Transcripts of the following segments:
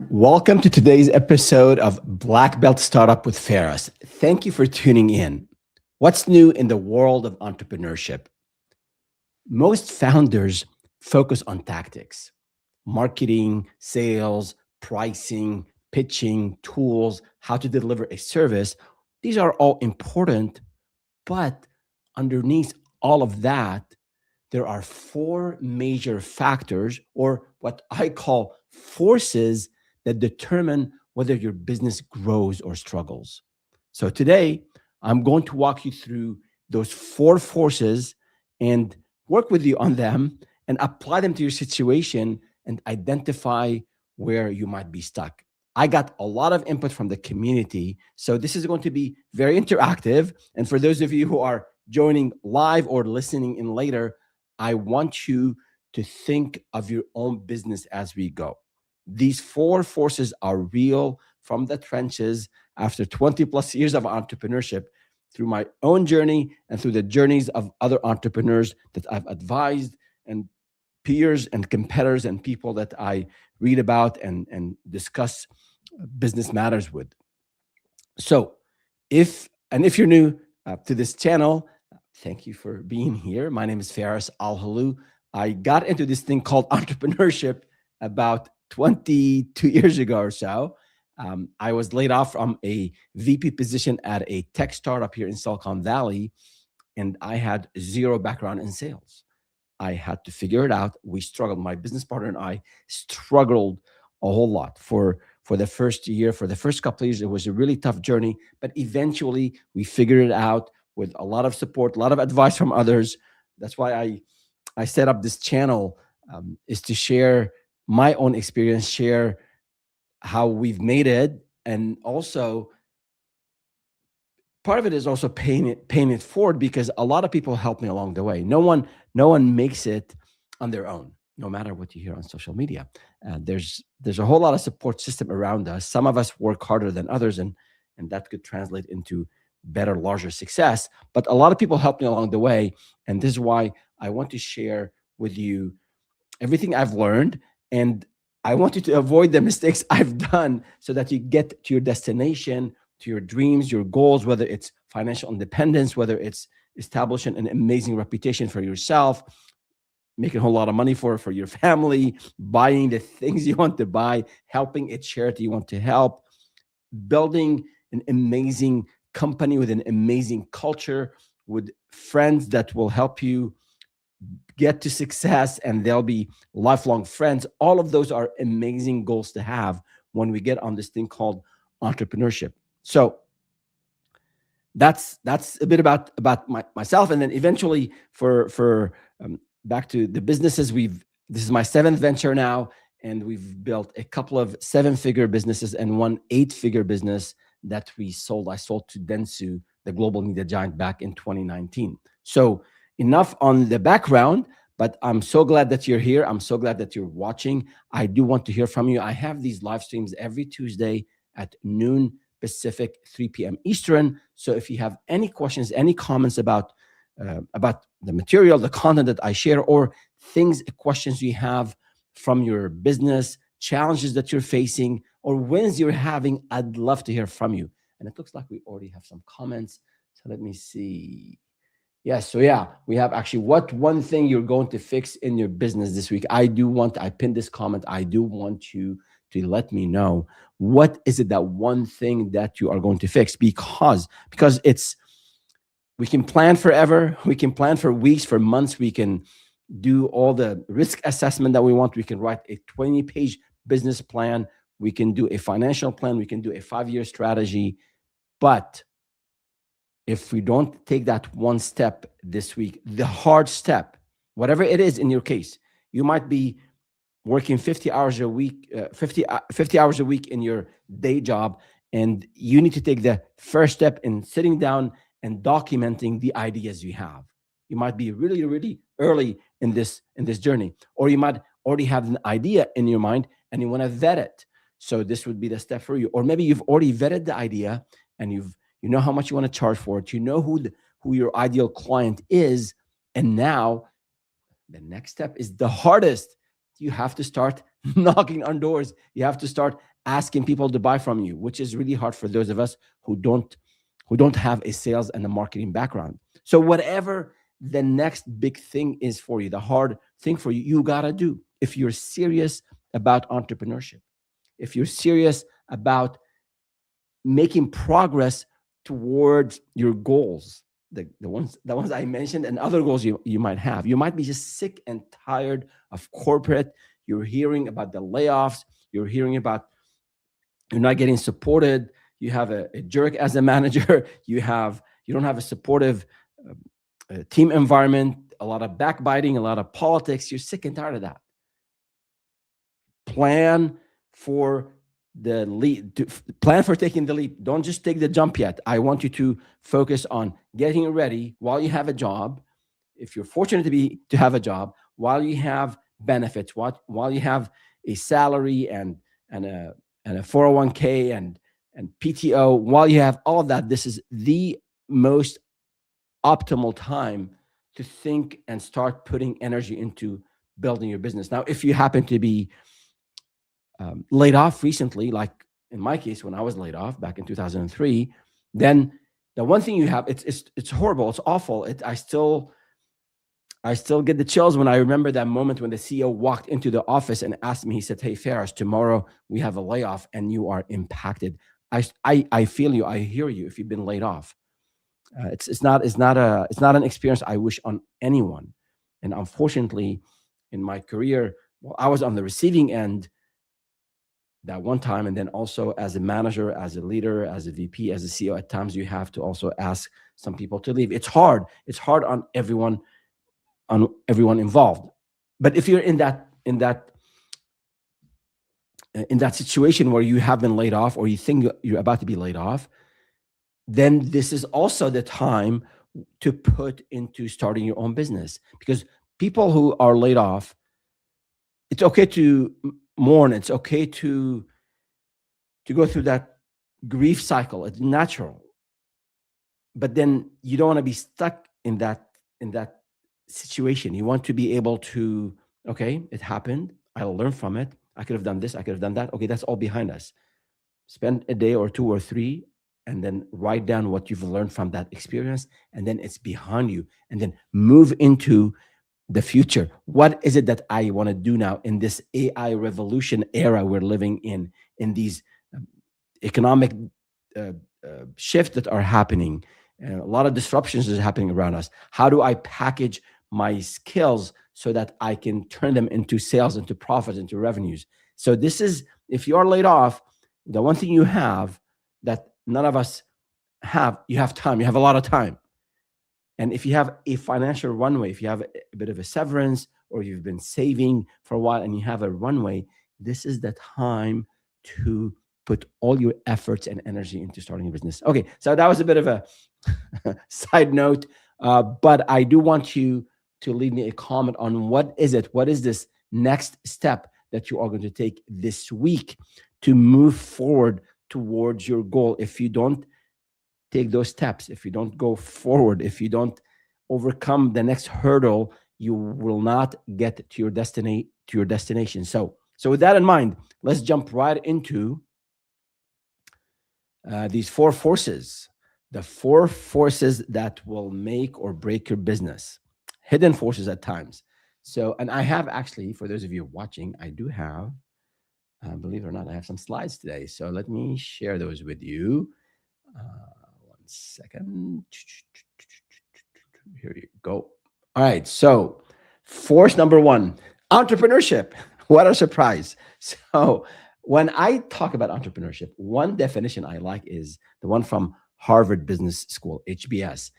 Welcome to today's episode of Black Belt Startup with Ferris. Thank you for tuning in. What's new in the world of entrepreneurship? Most founders focus on tactics, marketing, sales, pricing, pitching, tools, how to deliver a service. These are all important, but underneath all of that, there are four major factors, or what I call forces, that determine whether your business grows or struggles. So today, I'm going to walk you through those four forces and work with you on them and apply them to your situation and identify where you might be stuck. I got a lot of input from the community. So this is going to be very interactive. And for those of you who are joining live or listening in later, I want you to think of your own business as we go. These four forces are real from the trenches after 20 plus years of entrepreneurship, through my own journey and through the journeys of other entrepreneurs that I've advised, and peers and competitors and people that I read about and discuss business matters with. So, if you're new to this channel, thank you for being here. My name is Faris Al Halou. I got into this thing called entrepreneurship about 22 years ago or so. I was laid off from a VP position at a tech startup here in Silicon Valley, and I had zero background in sales. I had to figure it out. We struggled. My business partner and I struggled a whole lot for the first year. For the first couple of years, it was a really tough journey, but eventually we figured it out with a lot of support, a lot of advice from others. That's why I set up this channel, is to share my own experience, share how we've made it, and also part of it is also paying it forward, because a lot of people help me along the way. No one makes it on their own, no matter what you hear on social media. There's a whole lot of support system around us. Some of us work harder than others, and that could translate into better, larger success. But a lot of people help me along the way, and this is why I want to share with you everything I've learned, and I want you to avoid the mistakes I've done so that you get to your destination, to your dreams, your goals, whether it's financial independence, whether it's establishing an amazing reputation for yourself, making a whole lot of money for your family, buying the things you want to buy, helping a charity you want to help, building an amazing company with an amazing culture, with friends that will help you get to success, and they'll be lifelong friends. All of those are amazing goals to have when we get on this thing called entrepreneurship. So that's a bit about myself, and then eventually back to the businesses. This is my seventh venture now, and we've built a couple of seven-figure businesses and one eight-figure business that we sold. I sold to Dentsu, the global media giant, back in 2019. So enough on the background, but I'm so glad that you're here. I'm so glad that you're watching. I do want to hear from you. I have these live streams every Tuesday at noon Pacific, 3 p.m. Eastern. So if you have any questions, any comments about the material, the content that I share, or questions you have from your business, challenges that you're facing, or wins you're having, I'd love to hear from you. And it looks like we already have some comments. So let me see. Yes. So yeah, we have actually, what one thing you're going to fix in your business this week? I pinned this comment. I do want you to let me know, what is it, that one thing that you are going to fix? Because we can plan forever. We can plan for weeks, for months. We can do all the risk assessment that we want. We can write a 20-page business plan. We can do a financial plan. We can do a 5-year strategy. But if we don't take that one step this week, the hard step, whatever it is in your case, you might be working 50 hours a week, 50 hours a week in your day job, and you need to take the first step in sitting down and documenting the ideas you have. You might be really, really early in this journey, or you might already have an idea in your mind and you want to vet it. So this would be the step for you. Or maybe you've already vetted the idea and you know how much you want to charge for it. You know who your ideal client is, and now the next step is the hardest. You have to start knocking on doors. You have to start asking people to buy from you, which is really hard for those of us who don't have a sales and a marketing background. So whatever the next big thing is for you, the hard thing for you, you gotta do. If you're serious about entrepreneurship, if you're serious about making progress towards your goals, the ones I mentioned, and other goals you might have. You might be just sick and tired of corporate. You're hearing about the layoffs. You're hearing about you're not getting supported. You have a jerk as a manager. You don't have a supportive team environment. A lot of backbiting, a lot of politics. You're sick and tired of that. Plan for the lead. Plan for taking the leap. Don't just take the jump yet. I want you to focus on getting ready while you have a job. If you're fortunate to have a job, while you have benefits, while you have a salary and a 401k and PTO, while you have all of that, this is the most optimal time to think and start putting energy into building your business. Now, if you happen to be laid off recently, like in my case, when I was laid off back in 2003, then the one thing you have, it's horrible, it's awful. I still get the chills when I remember that moment when the CEO walked into the office and asked me. He said, "Hey, Faris, tomorrow we have a layoff and you are impacted." I feel you. I hear you. If you've been laid off, it's not an experience I wish on anyone. And unfortunately, in my career, well, I was on the receiving end that one time, and then also as a manager, as a leader, as a VP, as a CEO. At times, you have to also ask some people to leave. It's hard. It's hard on everyone involved. But if you're in that situation where you have been laid off, or you think you're about to be laid off, then this is also the time to put into starting your own business. Because people who are laid off, it's okay to mourn. It's okay to go through that grief cycle. It's natural. But then you don't want to be stuck in that situation. You want to be able to, okay, it happened. I'll learn from it. I could have done this. I could have done that. Okay, that's all behind us. Spend a day or two or three, and then write down what you've learned from that experience, and then it's behind you. And then move into the future. What is it that I want to do now in this AI revolution era we're living in these economic uh, shifts that are happening? A lot of disruptions is happening around us. How do I package my skills so that I can turn them into sales, into profits, into revenues? So this is, if you are laid off, the one thing you have that none of us have, you have time. You have a lot of time. And if you have a financial runway, if you have a bit of a severance, or you've been saving for a while and you have a runway, this is the time to put all your efforts and energy into starting a business. Okay, so that was a bit of a side note, but I do want you to leave me a comment on what is this next step that you are going to take this week to move forward towards your goal. If you don't take those steps, if you don't go forward, if you don't overcome the next hurdle, you will not get to your destination. So with that in mind, let's jump right into these four forces, the four forces that will make or break your business, hidden forces at times. So, and I have actually, for those of you watching, I do have, believe it or not, I have some slides today. So let me share those with you. One second. Here you go. All right. So, force number one, entrepreneurship. What a surprise. So, when I talk about entrepreneurship, one definition I like is the one from Harvard Business School, HBS.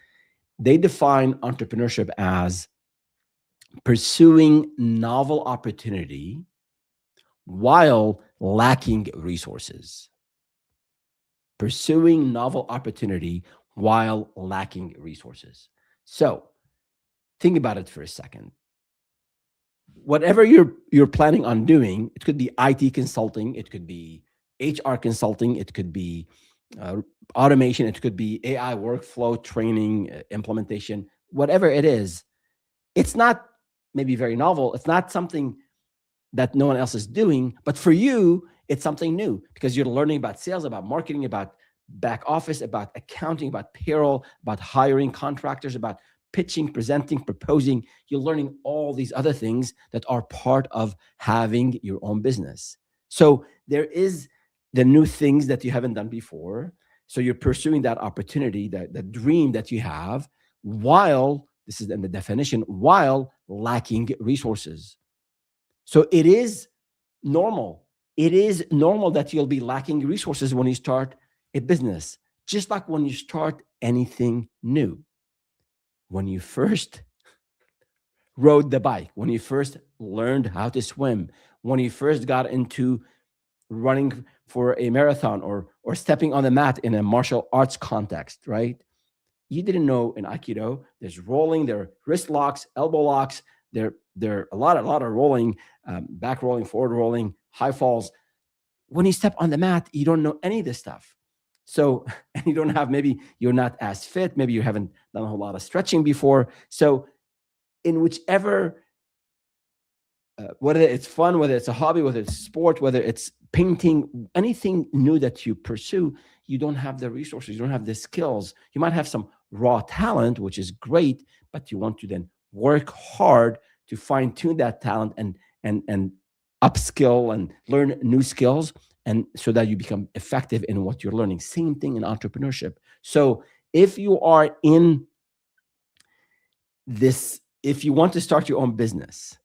They define entrepreneurship as pursuing novel opportunity while lacking resources. Pursuing novel opportunity while lacking resources. So think about it for a second. Whatever you're planning on doing, it could be IT consulting, it could be HR consulting, it could be automation, it could be AI workflow training, implementation, whatever it is. It's not maybe very novel. It's not something that no one else is doing, but for you, it's something new because you're learning about sales, about marketing, about back office, about accounting, about payroll, about hiring contractors, about pitching, presenting, proposing. You're learning all these other things that are part of having your own business. So there is the new things that you haven't done before. So you're pursuing that opportunity, that the dream that you have, while this is in the definition, while lacking resources. So it is normal. It is normal that you'll be lacking resources when you start a business, just like when you start anything new. When you first rode the bike, when you first learned how to swim, when you first got into running for a marathon or stepping on the mat in a martial arts context, right? You didn't know in Aikido, there's rolling, there are wrist locks, elbow locks, there are a lot of rolling, back rolling, forward rolling, high falls. When you step on the mat, you don't know any of this stuff. So, and you don't have, maybe you're not as fit, maybe you haven't done a whole lot of stretching before. So, in whichever, whether it's fun, whether it's a hobby, whether it's sport, whether it's painting, anything new that you pursue, you don't have the resources, you don't have the skills. You might have some raw talent, which is great, but you want to then work hard to fine tune that talent and upskill and learn new skills, and so that you become effective in what you're learning. Same thing in entrepreneurship. So if you are in this, if you want to start your own business,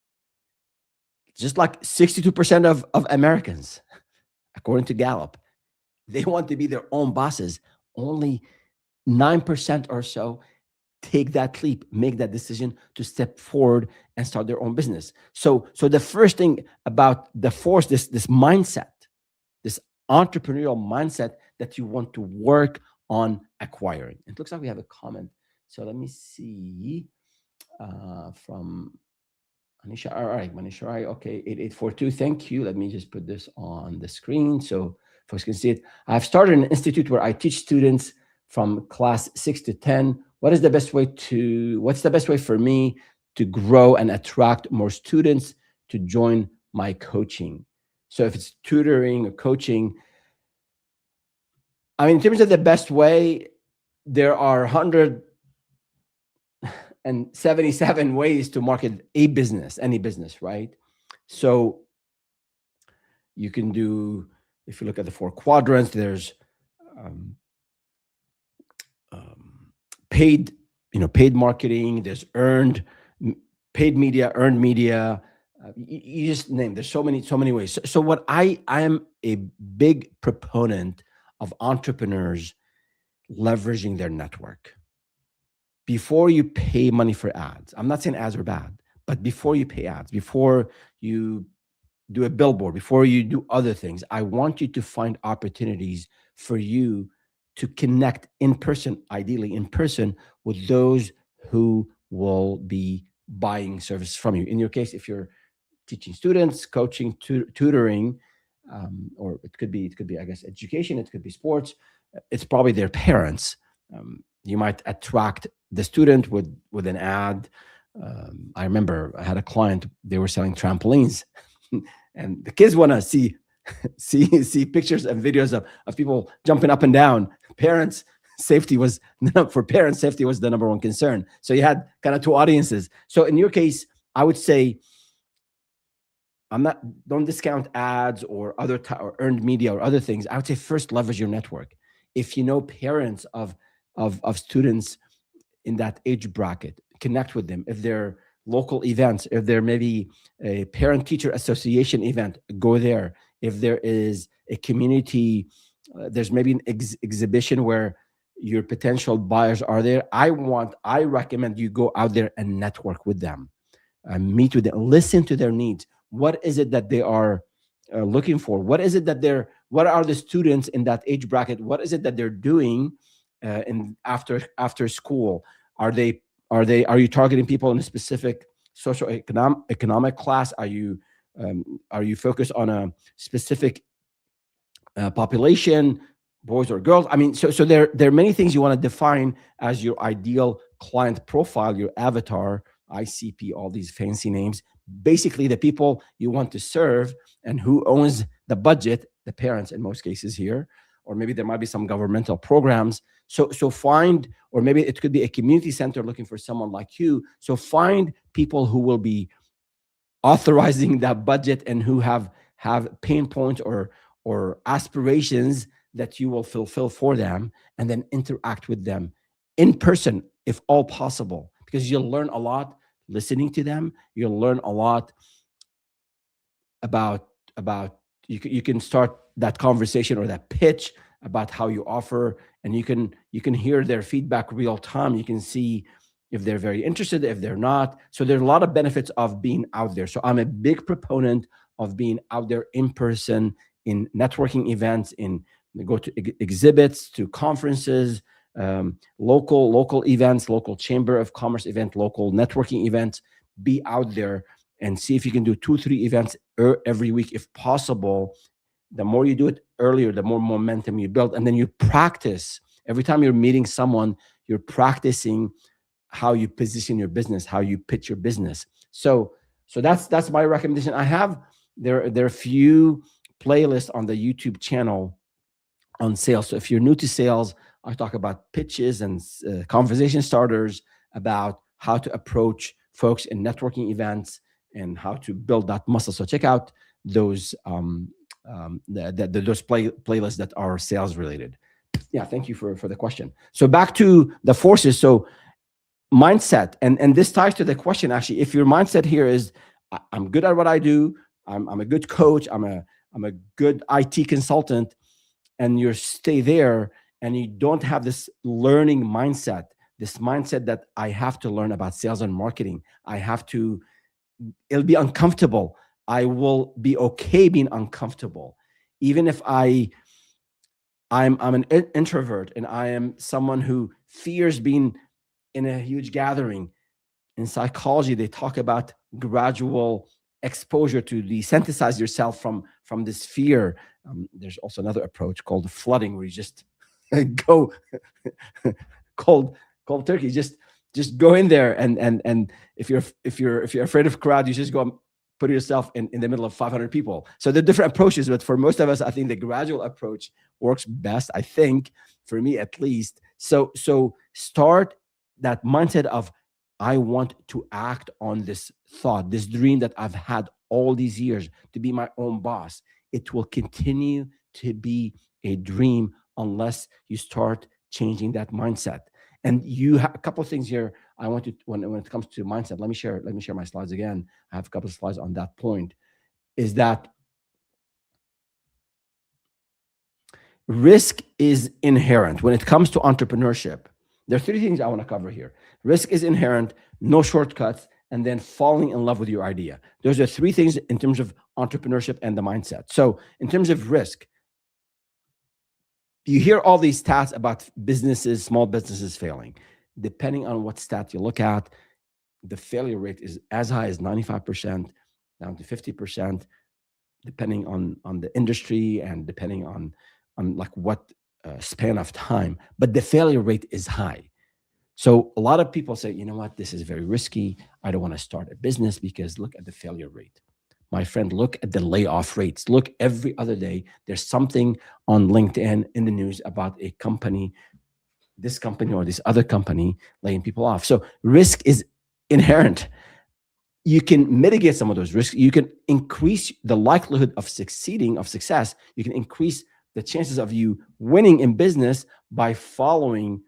just like 62% of Americans, according to Gallup, they want to be their own bosses. Only 9% or so take that leap, make that decision to step forward and start their own business. So the first thing about the force, this mindset, this entrepreneurial mindset that you want to work on acquiring. It looks like we have a comment. So let me see from Anisha. All right, Manisha. Okay, 8842. Thank you. Let me just put this on the screen so folks can see it. I've started an institute where I teach students from class 6 to 10. What's the best way for me to grow and attract more students to join my coaching? So if it's tutoring or coaching, I mean, in terms of the best way, there are 177 ways to market a business, any business, right? So you can do, if you look at the 4 quadrants, there's paid marketing, there's paid media, earned media. You just name. There's so many ways. So what I am a big proponent of entrepreneurs leveraging their network. Before you pay money for ads, I'm not saying ads are bad, but before you pay ads, before you do a billboard, before you do other things, I want you to find opportunities for you to connect in person, ideally in person, with those who will be buying services from you. In your case, if you're teaching students, coaching, tutoring, or it could be, I guess, education, it could be sports, it's probably their parents. You might attract the student with an ad. I remember I had a client, they were selling trampolines and the kids want to see pictures and videos of people jumping up and down. Safety was the number one concern. So you had kind of 2 audiences. So in your case, I would say, don't discount ads or or earned media or other things. I would say first leverage your network. If you know parents of students in that age bracket, connect with them. If they're local events, if there may be a parent-teacher association event, go there. If there is a community, there's maybe an exhibition where your potential buyers are there. I recommend you go out there and network with them, meet with them, listen to their needs. What is it that they are looking for? What are the students in that age bracket? What is it that they're doing after school? Are you targeting people in a specific economic class? Are you focused on a specific population, boys or girls? I mean, so there are many things you want to define as your ideal client profile, your avatar, ICP, all these fancy names. Basically, the people you want to serve and who owns the budget the parents in most cases here, or maybe there might be some governmental programs. So find, or maybe it could be a community center looking for someone like you. So find people who will be authorizing that budget and who have pain points or aspirations that you will fulfill for them, and then interact with them in person if all possible, because you'll learn a lot listening to them. You'll learn a lot about you can start that conversation or that pitch about how you offer, and you can hear their feedback real time. You can see if they're very interested, if they're not. So there's a lot of benefits of being out there. So I'm a big proponent of being out there in person, in networking events, in go to exhibits, to conferences, local events, local chamber of commerce event, local networking events. Be out there and see if you can do 2-3 events every week if possible. The more you do it earlier, the more momentum you build, and then you practice. Every time you're meeting someone, you're practicing how you position your business, how you pitch your business. So that's my recommendation. I have there are a few playlists on the YouTube channel on sales. So if you're new to sales, I talk about pitches and conversation starters, about how to approach folks in networking events and how to build that muscle. So check out those those playlists that are sales related. Yeah, thank you for the question. So back to the forces. So mindset, and this ties to the question actually. If your mindset here is I'm good at what I do, I'm a good coach, I'm a good IT consultant, and you stay there and you don't have this learning mindset, this mindset that I have to learn about sales and marketing, it'll be uncomfortable. I will be okay being uncomfortable, even if I'm an introvert and I am someone who fears being in a huge gathering. In psychology, they talk about gradual exposure to desensitize yourself from this fear. There's also another approach called flooding, where you just go cold turkey. Just go in there, and if you're afraid of crowd, you just go and put yourself in the middle of 500 people. So there are different approaches, but for most of us, I think the gradual approach works best. I think, for me at least. So start that mindset of, I want to act on this thought, this dream that I've had all these years to be my own boss. It will continue to be a dream unless you start changing that mindset. And you have a couple of things here. I want to, when it comes to mindset, let me share my slides again. I have a couple of slides on that point. Is that risk is inherent when it comes to entrepreneurship. There are 3 things I want to cover here. Risk is inherent, no shortcuts, and then falling in love with your idea. Those are 3 things in terms of entrepreneurship and the mindset. So in terms of risk, you hear all these stats about businesses, small businesses failing. Depending on what stat you look at, the failure rate is as high as 95%, down to 50%, depending on the industry and depending on like what span of time. But the failure rate is high. So a lot of people say, you know what, this is very risky. I don't want to start a business because look at the failure rate. My friend, look at the layoff rates. Look, every other day, there's something on LinkedIn in the news about a company, this company or this other company laying people off. So risk is inherent. You can mitigate some of those risks. You can increase the likelihood of success. You can increase the chances of you winning in business by following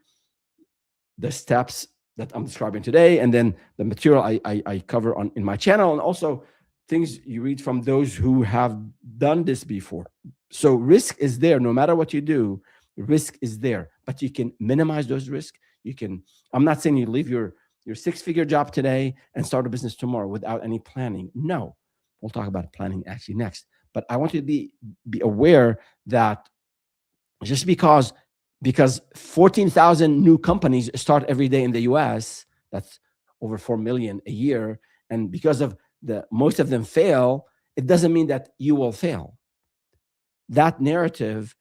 the steps that I'm describing today, and then the material I cover in my channel, and also things you read from those who have done this before. So risk is there. No matter what you do, risk is there, but you can minimize those risks. I'm not saying you leave your 6-figure job today and start a business tomorrow without any planning. No, we'll talk about planning actually next. But I want you to be aware that just because 14,000 new companies start every day in the US, that's over 4 million a year, and because of most of them fail, it doesn't mean that you will fail. That narrative,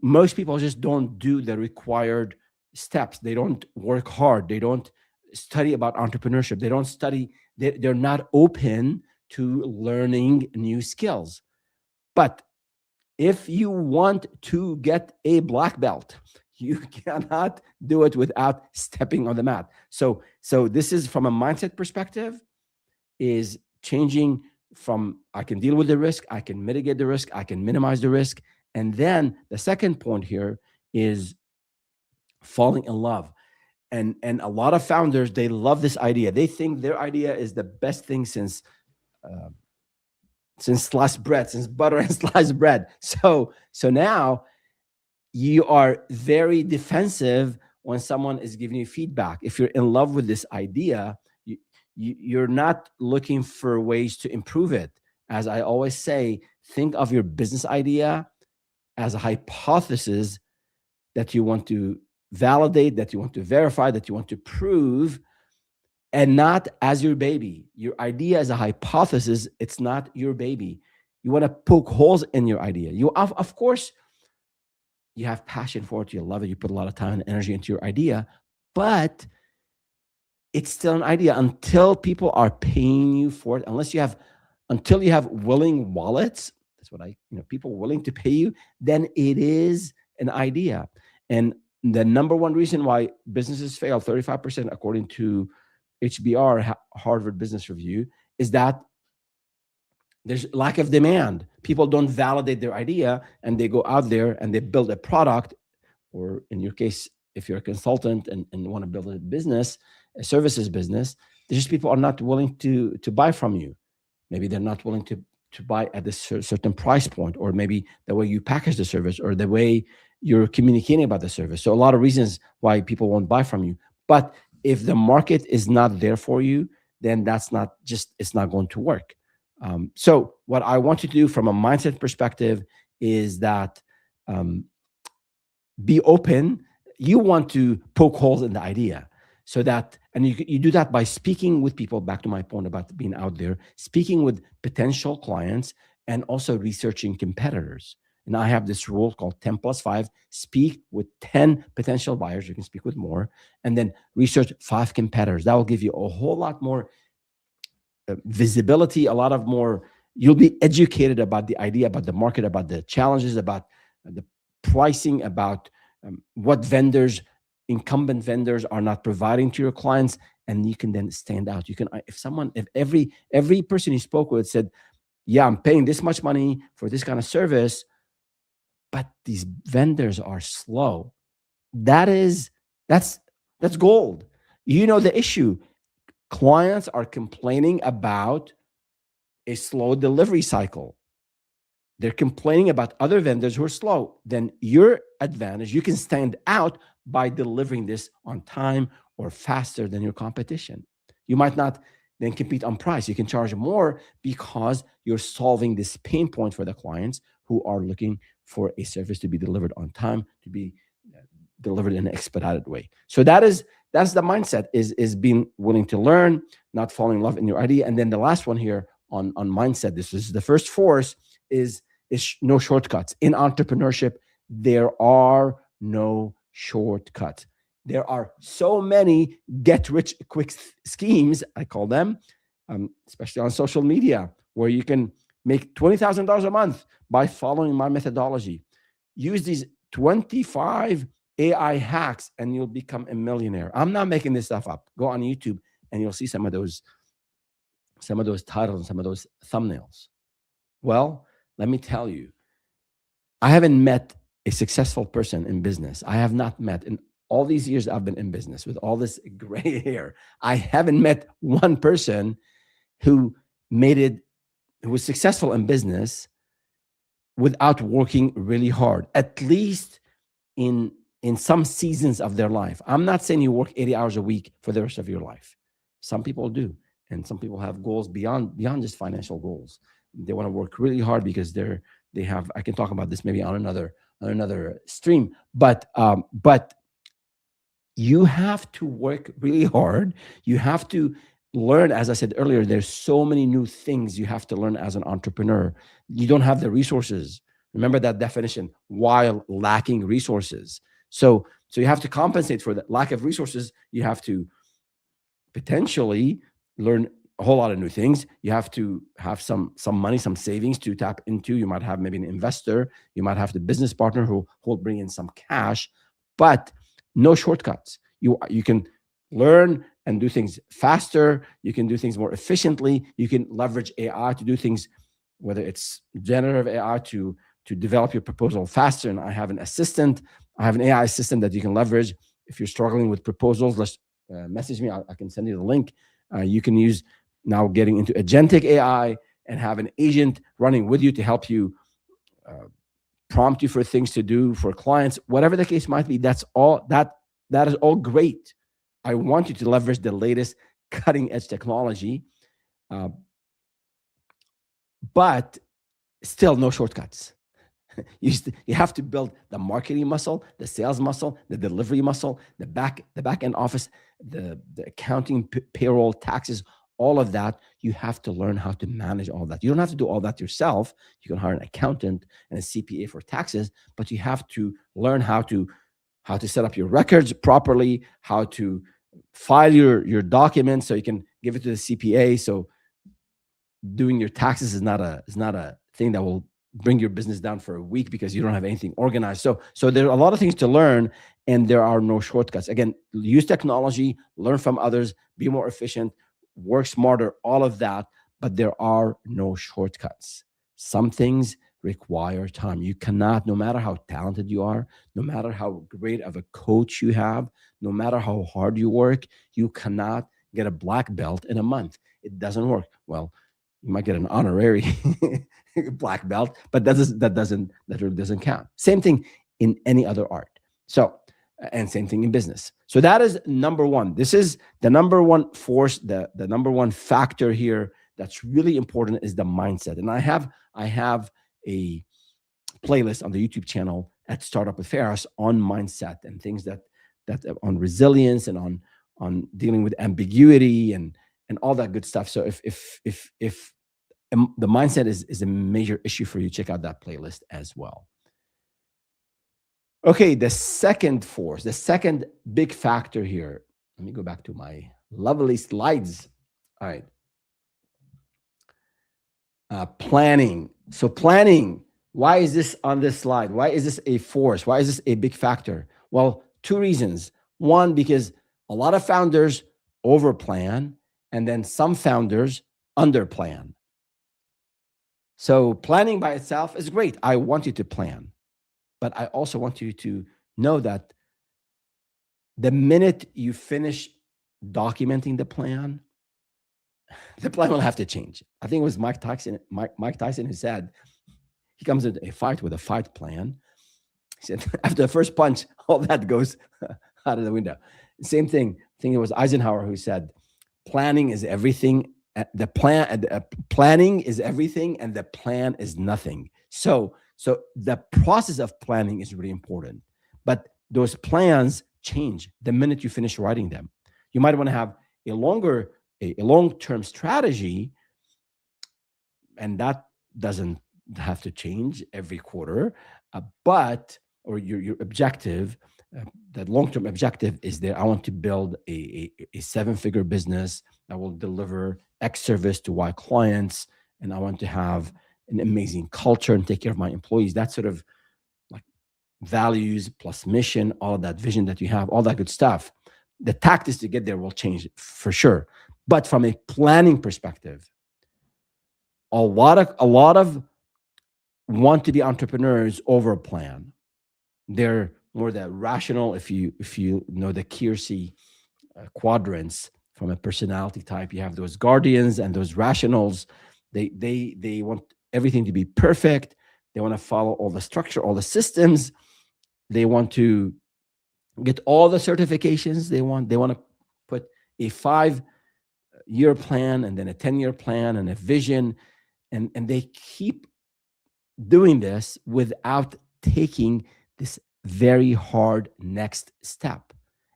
most people just don't do the required steps. They don't work hard. They don't study about entrepreneurship. They don't study. They're not open to learning new skills. But If you want to get a black belt, you cannot do it without stepping on the mat. So this is from a mindset perspective, is changing from I can deal with the risk, I can mitigate the risk, I can minimize the risk. And then the second point here is falling in love. And a lot of founders, they love this idea. They think their idea is the best thing uh, since sliced bread, since butter and sliced bread. So now you are very defensive when someone is giving you feedback. If you're in love with this idea, you're not looking for ways to improve it. As I always say, think of your business idea as a hypothesis that you want to validate, that you want to verify, that you want to prove, and not as your baby. Your idea is a hypothesis. It's not your baby. You want to poke holes in your idea. You, of course, you have passion for it. You love it. You put a lot of time and energy into your idea, but it's still an idea until people are paying you for it. Until you have willing wallets, that's what people willing to pay you, then it is an idea. And the number one reason why businesses fail, 35% according to HBR, Harvard Business Review, is that there's lack of demand. People don't validate their idea, and they go out there and they build a product, or in your case, if you're a consultant and want to build a business, a services business, there's just people are not willing to buy from you. Maybe they're not willing to buy at a certain price point, or maybe the way you package the service, or the way you're communicating about the service. So a lot of reasons why people won't buy from you. But if the market is not there for you, then it's not going to work. So what I want you to do from a mindset perspective is that be open. You want to poke holes in the idea, so that, and you do that by speaking with people, back to my point about being out there, speaking with potential clients, and also researching competitors. And I have this rule called 10 plus 5. Speak with 10 potential buyers. You can speak with more, and then research 5 competitors. That will give you a whole lot more visibility, a lot of more. You'll be educated about the idea, about the market, about the challenges, about the pricing, about what incumbent vendors are not providing to your clients, and you can then stand out. You can, if every person you spoke with said, yeah, I'm paying this much money for this kind of service, but these vendors are slow. That's gold. The issue. Clients are complaining about a slow delivery cycle. They're complaining about other vendors who are slow. Then your advantage, you can stand out by delivering this on time or faster than your competition. You might not then compete on price. You can charge more because you're solving this pain point for the clients who are looking for a service to be delivered on time, to be delivered in an expedited way. So that's the mindset, is being willing to learn, not falling in love in your idea. And then the last one here on mindset, this is the first force, is no shortcuts. In entrepreneurship, there are no shortcuts. There are so many get rich quick schemes, I call them, especially on social media, where you can make $20,000 a month by following my methodology. Use these 25 AI hacks and you'll become a millionaire. I'm not making this stuff up. Go on YouTube and you'll see some of those titles and some of those thumbnails. Well, let me tell you, I haven't met a successful person in business. I have not met, in all these years I've been in business with all this gray hair, I haven't met one person who was successful in business without working really hard, at least in some seasons of their life. I'm not saying you work 80 hours a week for the rest of your life. Some people do. And some people have goals beyond just financial goals. They want to work really hard because they have, I can talk about this maybe on another stream, but you have to work really hard. You have to learn, as I said earlier, there's so many new things you have to learn as an entrepreneur. You don't have the resources. Remember that definition, while lacking resources. So you have to compensate for that lack of resources. You have to potentially learn a whole lot of new things. You have to have some money, some savings to tap into. You might have maybe an investor. You might have the business partner who will bring in some cash, but no shortcuts. You can learn and do things faster. You can do things more efficiently. You can leverage AI to do things, whether it's generative AI to develop your proposal faster. And I have an assistant. I have an AI assistant that you can leverage. If you're struggling with proposals, let's message me. I can send you the link. You can use now getting into agentic AI and have an agent running with you to help you prompt you for things to do for clients, whatever the case might be. That's all that is all great. I want you to leverage the latest cutting edge technology, but still no shortcuts. You have to build the marketing muscle, the sales muscle, the delivery muscle, the back end office, the accounting, payroll, taxes, all of that. You have to learn how to manage all that. You don't have to do all that yourself. You can hire an accountant and a CPA for taxes, but you have to learn how to set up your records properly, how to file your documents so you can give it to the CPA. So doing your taxes is not a thing that will bring your business down for a week because you don't have anything organized. So there are a lot of things to learn, and there are no shortcuts. Again, use technology, learn from others, be more efficient, work smarter, all of that, but there are no shortcuts. Some things require time. You cannot, no matter how talented you are, no matter how great of a coach you have, no matter how hard you work, you cannot get a black belt in a month. It doesn't work. Well, you might get an honorary black belt, but that really doesn't count. Same thing in any other art. So, and same thing in business. So that is number one. This is the number one force, the number one factor here that's really important is the mindset. And I have a playlist on the YouTube channel at Startup with Ferris on mindset and things that on resilience and on dealing with ambiguity and all that good stuff. So if the mindset is a major issue for you, check out that playlist as well. Okay, the second force, the second big factor here. Let me go back to my lovely slides. All right. Planning. So planning, why is this on this slide? Why is this a force? Why is this a big factor? Well, two reasons. One, because a lot of founders overplan, and then some founders underplan. So planning by itself is great. I want you to plan, but I also want you to know that the minute you finish documenting the plan will have to change. I think it was Mike Tyson who said he comes into a fight with a fight plan. He said after the first punch, all that goes out of the window. Same thing. I think it was Eisenhower who said, planning is everything. Planning is everything, and the plan is nothing. So the process of planning is really important, but those plans change the minute you finish writing them. You might want to have a long-term strategy, and that doesn't have to change every quarter, or your objective. That long-term objective is there. I want to build a seven-figure business that will deliver X service to Y clients, and I want to have an amazing culture and take care of my employees. That's sort of like values plus mission, all of that vision that you have, all that good stuff. The tactics to get there will change for sure. But from a planning perspective, a lot of want-to-be entrepreneurs over plan. They're more the rational. If you know the Keirsey quadrants from a personality type, you have those guardians and those rationals. They want everything to be perfect. They want to follow all the structure, all the systems. They want to get all the certifications. They want to put a 5-year plan and then a 10-year plan and a vision, and they keep doing this without taking this very hard next step.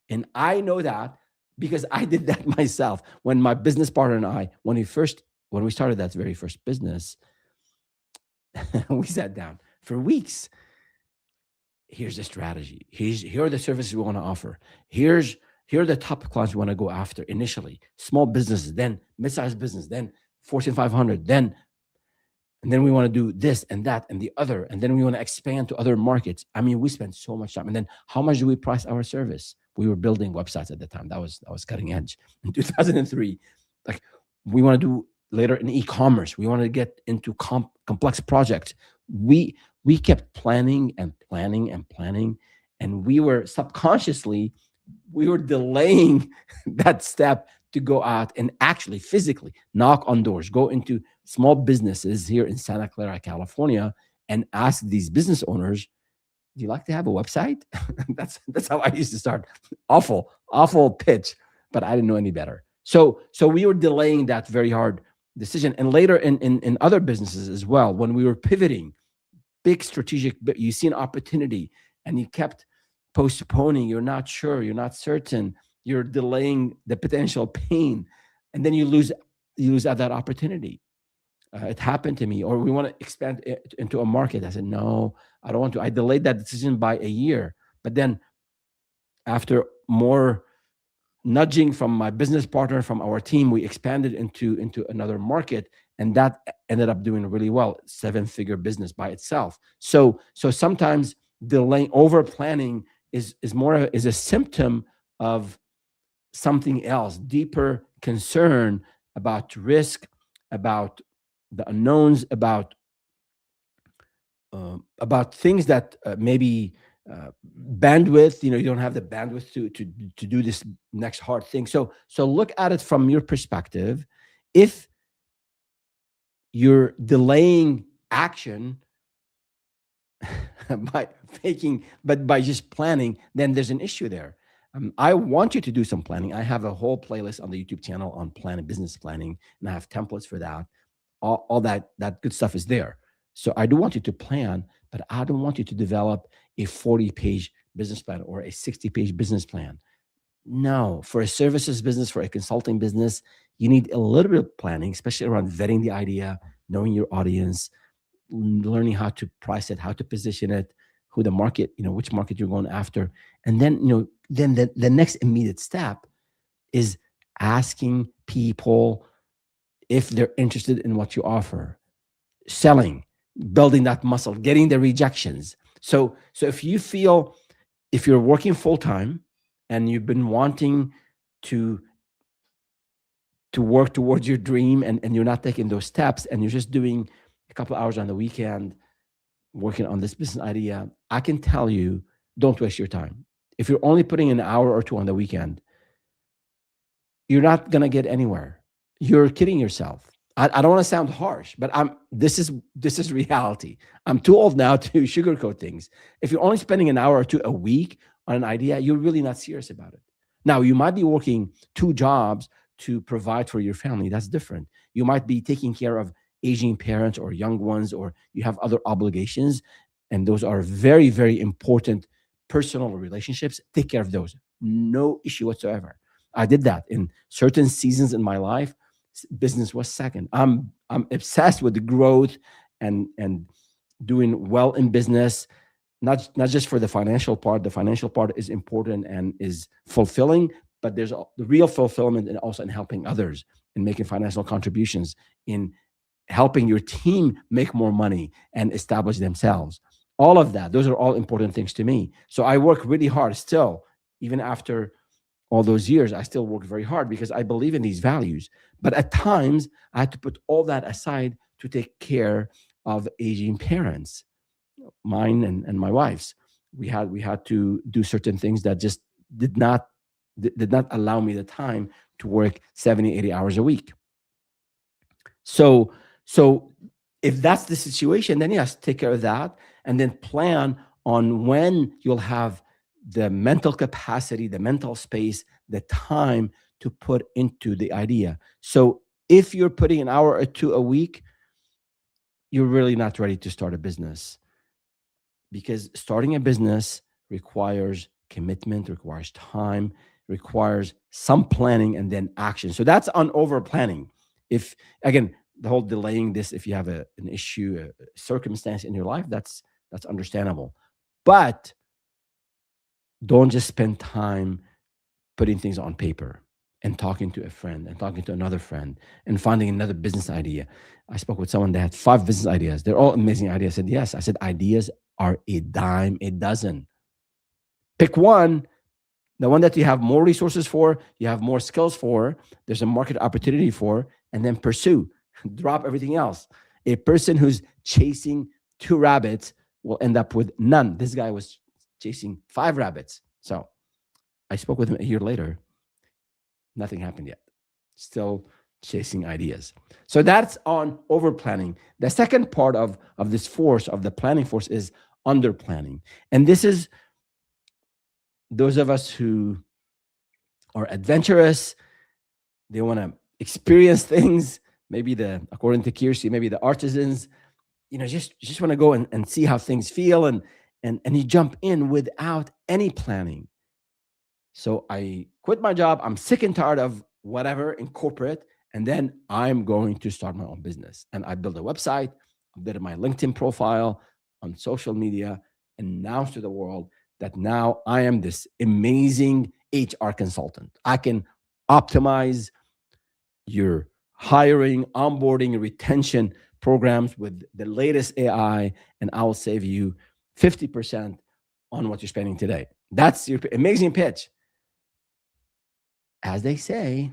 And I know that because I did that myself. When my business partner and I, when we started that very first business, we sat down for weeks. Here's the strategy. Here are the services we want to offer. Here's Here are the top clients we want to go after initially: small businesses, then mid-sized business, then Fortune 500, then we want to do this and that and the other, and then we want to expand to other markets. I mean, we spend so much time. And then how much do we price our service? We were building websites at the time. That was cutting edge in 2003. Like, we want to do later in e-commerce. We want to get into complex projects. We kept planning and planning and planning, and we were subconsciously, we were delaying that step to go out and actually physically knock on doors, go into small businesses here in Santa Clara, California, and ask these business owners, "Do you like to have a website?" That's how I used to start. Awful pitch, but I didn't know any better. So we were delaying that very hard decision. And later in other businesses as well, when we were pivoting, big strategic, you see an opportunity and you kept postponing. You're not sure, you're not certain, you're delaying the potential pain, and then you lose out that opportunity. It happened to me. Or we want to expand into a market. I said, no, I don't want to. I delayed that decision by a year. But then after more nudging from my business partner, from our team, we expanded into another market, and that ended up doing really well, 7-figure business by itself. So sometimes delaying, over planning is a symptom of something else, deeper concern about risk, about the unknowns, about things that maybe bandwidth. You don't have the bandwidth to do this next hard thing. So look at it from your perspective. If you're delaying action by by just planning, then there's an issue there. I want you to do some planning. I have a whole playlist on the YouTube channel on planning, business planning, and I have templates for that. All that good stuff is there. So I do want you to plan, but I don't want you to develop a 40-page business plan or a 60-page business plan. No, for a services business, for a consulting business, you need a little bit of planning, especially around vetting the idea, knowing your audience, learning how to price it, how to position it, who the market, which market you're going after. And then, then the next immediate step is asking people if they're interested in what you offer, selling, building that muscle, getting the rejections. So if you're working full-time and you've been wanting to work towards your dream, and you're not taking those steps, and you're just doing a couple of hours on the weekend working on this business idea, I can tell you, don't waste your time. If you're only putting an hour or two on the weekend, you're not going to get anywhere. You're kidding yourself. I don't want to sound harsh, but this is reality. I'm too old now to sugarcoat things. If you're only spending an hour or two a week on an idea, you're really not serious about it. Now, you might be working 2 jobs to provide for your family. That's different. You might be taking care of aging parents or young ones, or you have other obligations, and those are very, very important personal relationships. Take care of those. No issue whatsoever. I did that in certain seasons in my life. Business was second. I'm obsessed with the growth and doing well in business, not just for the financial part. The financial part is important and is fulfilling, but there's the real fulfillment and also in helping others, in making financial contributions, in helping your team make more money and establish themselves. All of that, those are all important things to me. So I work really hard still, even after all those years. I still work very hard because I believe in these values. But at times, I had to put all that aside to take care of aging parents, mine and my wife's. We had to do certain things that just did not allow me the time to work 70, 80 hours a week. So if that's the situation, then yes, take care of that, and then plan on when you'll have the mental capacity, the mental space, the time to put into the idea. So if you're putting an hour or 2 a week, you're really not ready to start a business, because starting a business requires commitment, requires time, requires some planning and then action. So that's on over planning. If, again, the whole delaying this, if you have an issue, a circumstance in your life, that's understandable. But don't just spend time putting things on paper and talking to a friend and talking to another friend and finding another business idea. I spoke with someone that had 5 business ideas. They're all amazing ideas. I said, yes. I said, ideas are a dime a dozen. Pick one, the one that you have more resources for, you have more skills for, there's a market opportunity for, and then pursue. Drop everything else. A person who's chasing 2 rabbits will end up with none. This guy was chasing 5 rabbits. So I spoke with him a year later. Nothing happened yet. Still chasing ideas. So that's on over planning. The second part of this force, of the planning force, is under planning. And this is those of us who are adventurous, they want to experience things. Maybe according to Kiersey, maybe the artisans, just want to go and see how things feel, and you jump in without any planning. So I quit my job. I'm sick and tired of whatever in corporate, and then I'm going to start my own business. And I built a website, I built my LinkedIn profile on social media, announced to the world that now I am this amazing HR consultant. I can optimize your hiring, onboarding, retention programs with the latest AI, and I will save you 50% on what you're spending today. That's your amazing pitch. As they say,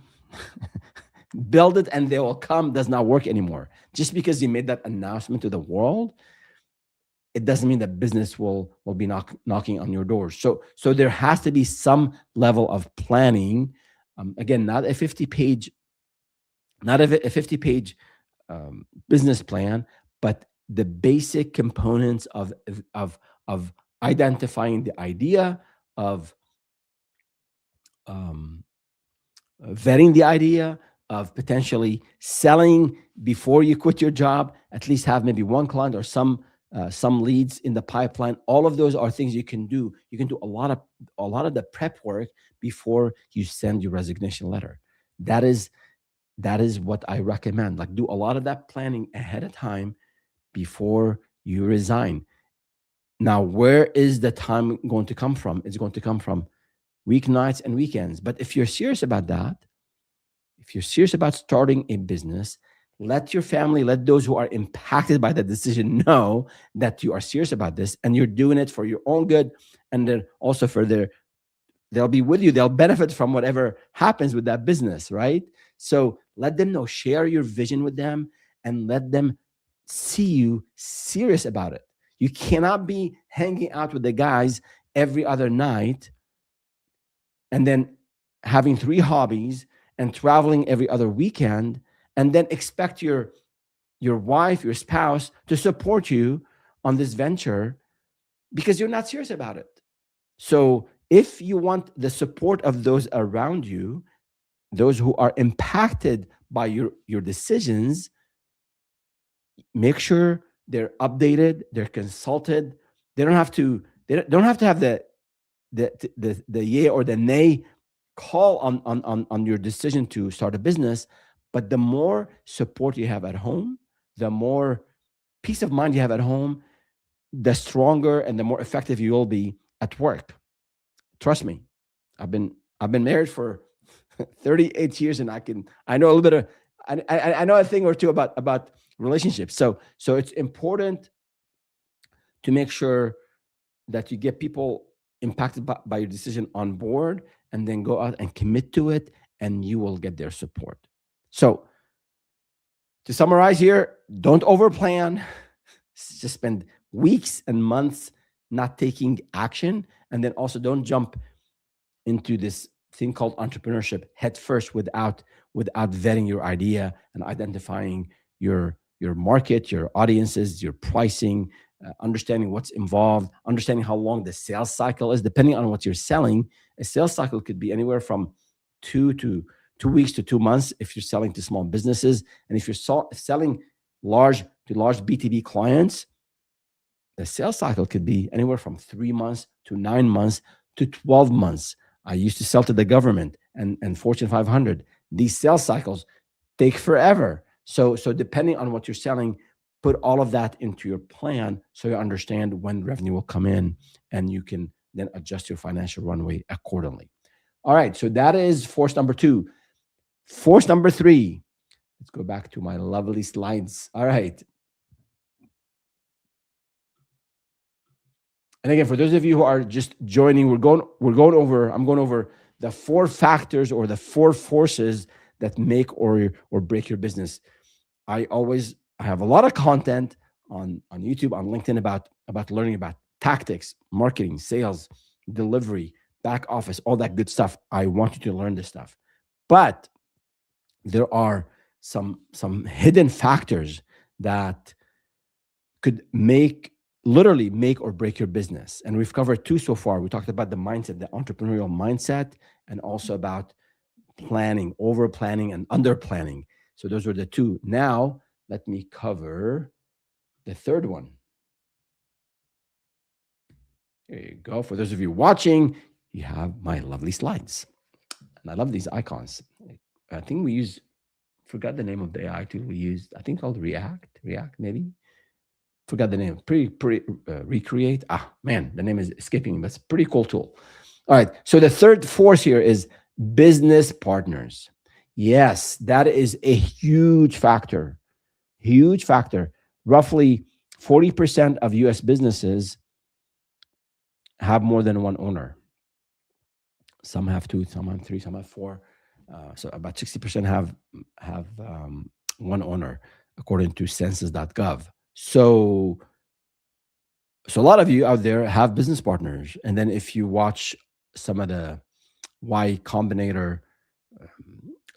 build it and they will come does not work anymore. Just because you made that announcement to the world, it doesn't mean that business will be knocking on your doors. So there has to be some level of planning. Again, not a 50-page business plan, but the basic components of identifying the idea, of vetting the idea, of potentially selling before you quit your job. At least have maybe one client or some leads in the pipeline. All of those are things you can do. You can do a lot of the prep work before you send your resignation letter. That is what I recommend. Like, do a lot of that planning ahead of time before you resign. Now, where is the time going to come from? It's going to come from weeknights and weekends. But if you're serious about that, if you're serious about starting a business, let your family, let those who are impacted by the decision know that you are serious about this and you're doing it for your own good, and then also for they'll be with you. They'll benefit from whatever happens with that business, right? So let them know, share your vision with them, and let them see you serious about it. You cannot be hanging out with the guys every other night and then having 3 hobbies and traveling every other weekend, and then expect your wife, your spouse to support you on this venture because you're not serious about it. So if you want the support of those around you, those who are impacted by your decisions, make sure they're updated, they're consulted. They don't have to have the yay or the nay call on your decision to start a business. But the more support you have at home, the more peace of mind you have at home, the stronger and the more effective you will be at work. Trust me, I've been married for 38 years, and I know a little bit of I know a thing or two about relationships. So it's important to make sure that you get people impacted by your decision on board, and then go out and commit to it, and you will get their support. So to summarize here, don't overplan. Just spend weeks and months not taking action, and then also don't jump into this thing called entrepreneurship head first without vetting your idea and identifying your market, your audiences, your pricing, understanding what's involved, understanding how long the sales cycle is. Depending on what you're selling, a sales cycle could be anywhere from 2 weeks to 2 months if you're selling to small businesses. And if you're selling large B2B clients, the sales cycle could be anywhere from 3 months to 9 months to 12 months. I used to sell to the government and Fortune 500. These sales cycles take forever. So depending on what you're selling, put all of that into your plan so you understand when revenue will come in, and you can then adjust your financial runway accordingly. All right, so that is force number two. Force number three. Let's go back to my lovely slides. All right. And again, for those of you who are just joining, I'm going over the four factors or the four forces that make or break your business. I have a lot of content on YouTube, on LinkedIn about learning about tactics, marketing, sales, delivery, back office, all that good stuff. I want you to learn this stuff. But there are some hidden factors that could literally make or break your business. And we've covered two so far. We talked about the mindset, the entrepreneurial mindset, and also about planning, over planning, and under planning. So those were the two. Now, let me cover the third one. There you go. For those of you watching, you have my lovely slides. And I love these icons. I think we forgot the name of the AI tool we used. I think called React, maybe. Forgot the name. Recreate. Man, the name is escaping me, but it's a pretty cool tool. All right. So the third force here is business partners. Yes, that is a huge factor. Huge factor. Roughly 40% of US businesses have more than one owner. Some have two, some have three, some have four. So about 60% have one owner, according to census.gov. So a lot of you out there have business partners. And then if you watch some of the Y Combinator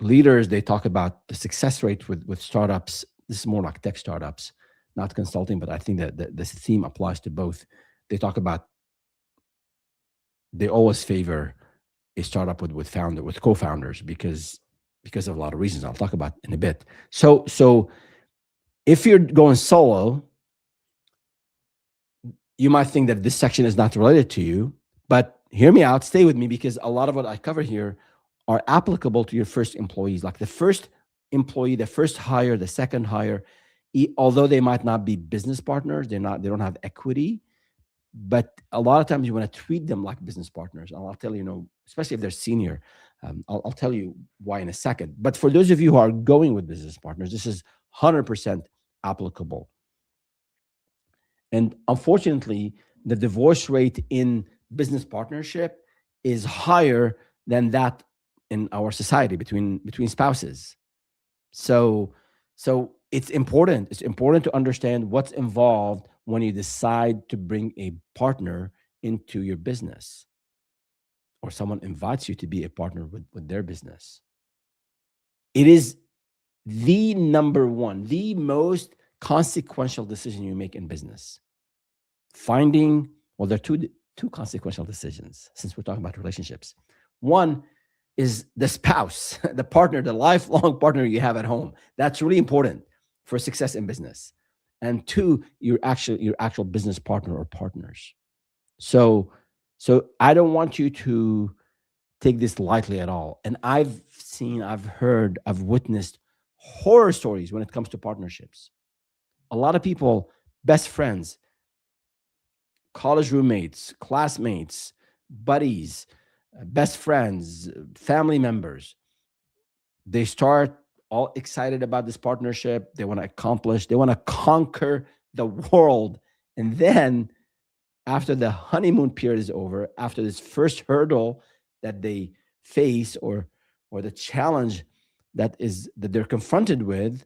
leaders, they talk about the success rate with startups. This is more like tech startups, not consulting, but I think that this theme applies to both. They talk about they always favor a startup with co-founders because of a lot of reasons I'll talk about in a bit. So if you're going solo, you might think that this section is not related to you, but hear me out, stay with me, because a lot of what I cover here are applicable to your first employees, like the first employee, the first hire, the second hire. Although they might not be business partners, they don't have equity, but a lot of times you want to treat them like business partners. And I'll tell you, especially if they're senior, I'll tell you why in a second. But for those of you who are going with business partners, this is 100% applicable. And unfortunately, the divorce rate in business partnership is higher than that in our society between spouses. So it's important. It's important to understand what's involved when you decide to bring a partner into your business, or someone invites you to be a partner with their business. It is the number one, the most consequential decision you make in business. There are two consequential decisions, since we're talking about relationships. One is the spouse, the partner, the lifelong partner you have at home. That's really important for success in business. And two, your actual business partner or partners. So I don't want you to take this lightly at all. And I've heard, I've witnessed horror stories when it comes to partnerships. A lot of people, best friends, college roommates, classmates, buddies, best friends, family members, they start all excited about this partnership. They want to accomplish, they want to conquer the world. And then after the honeymoon period is over, after this first hurdle that they face or the challenge that they're confronted with,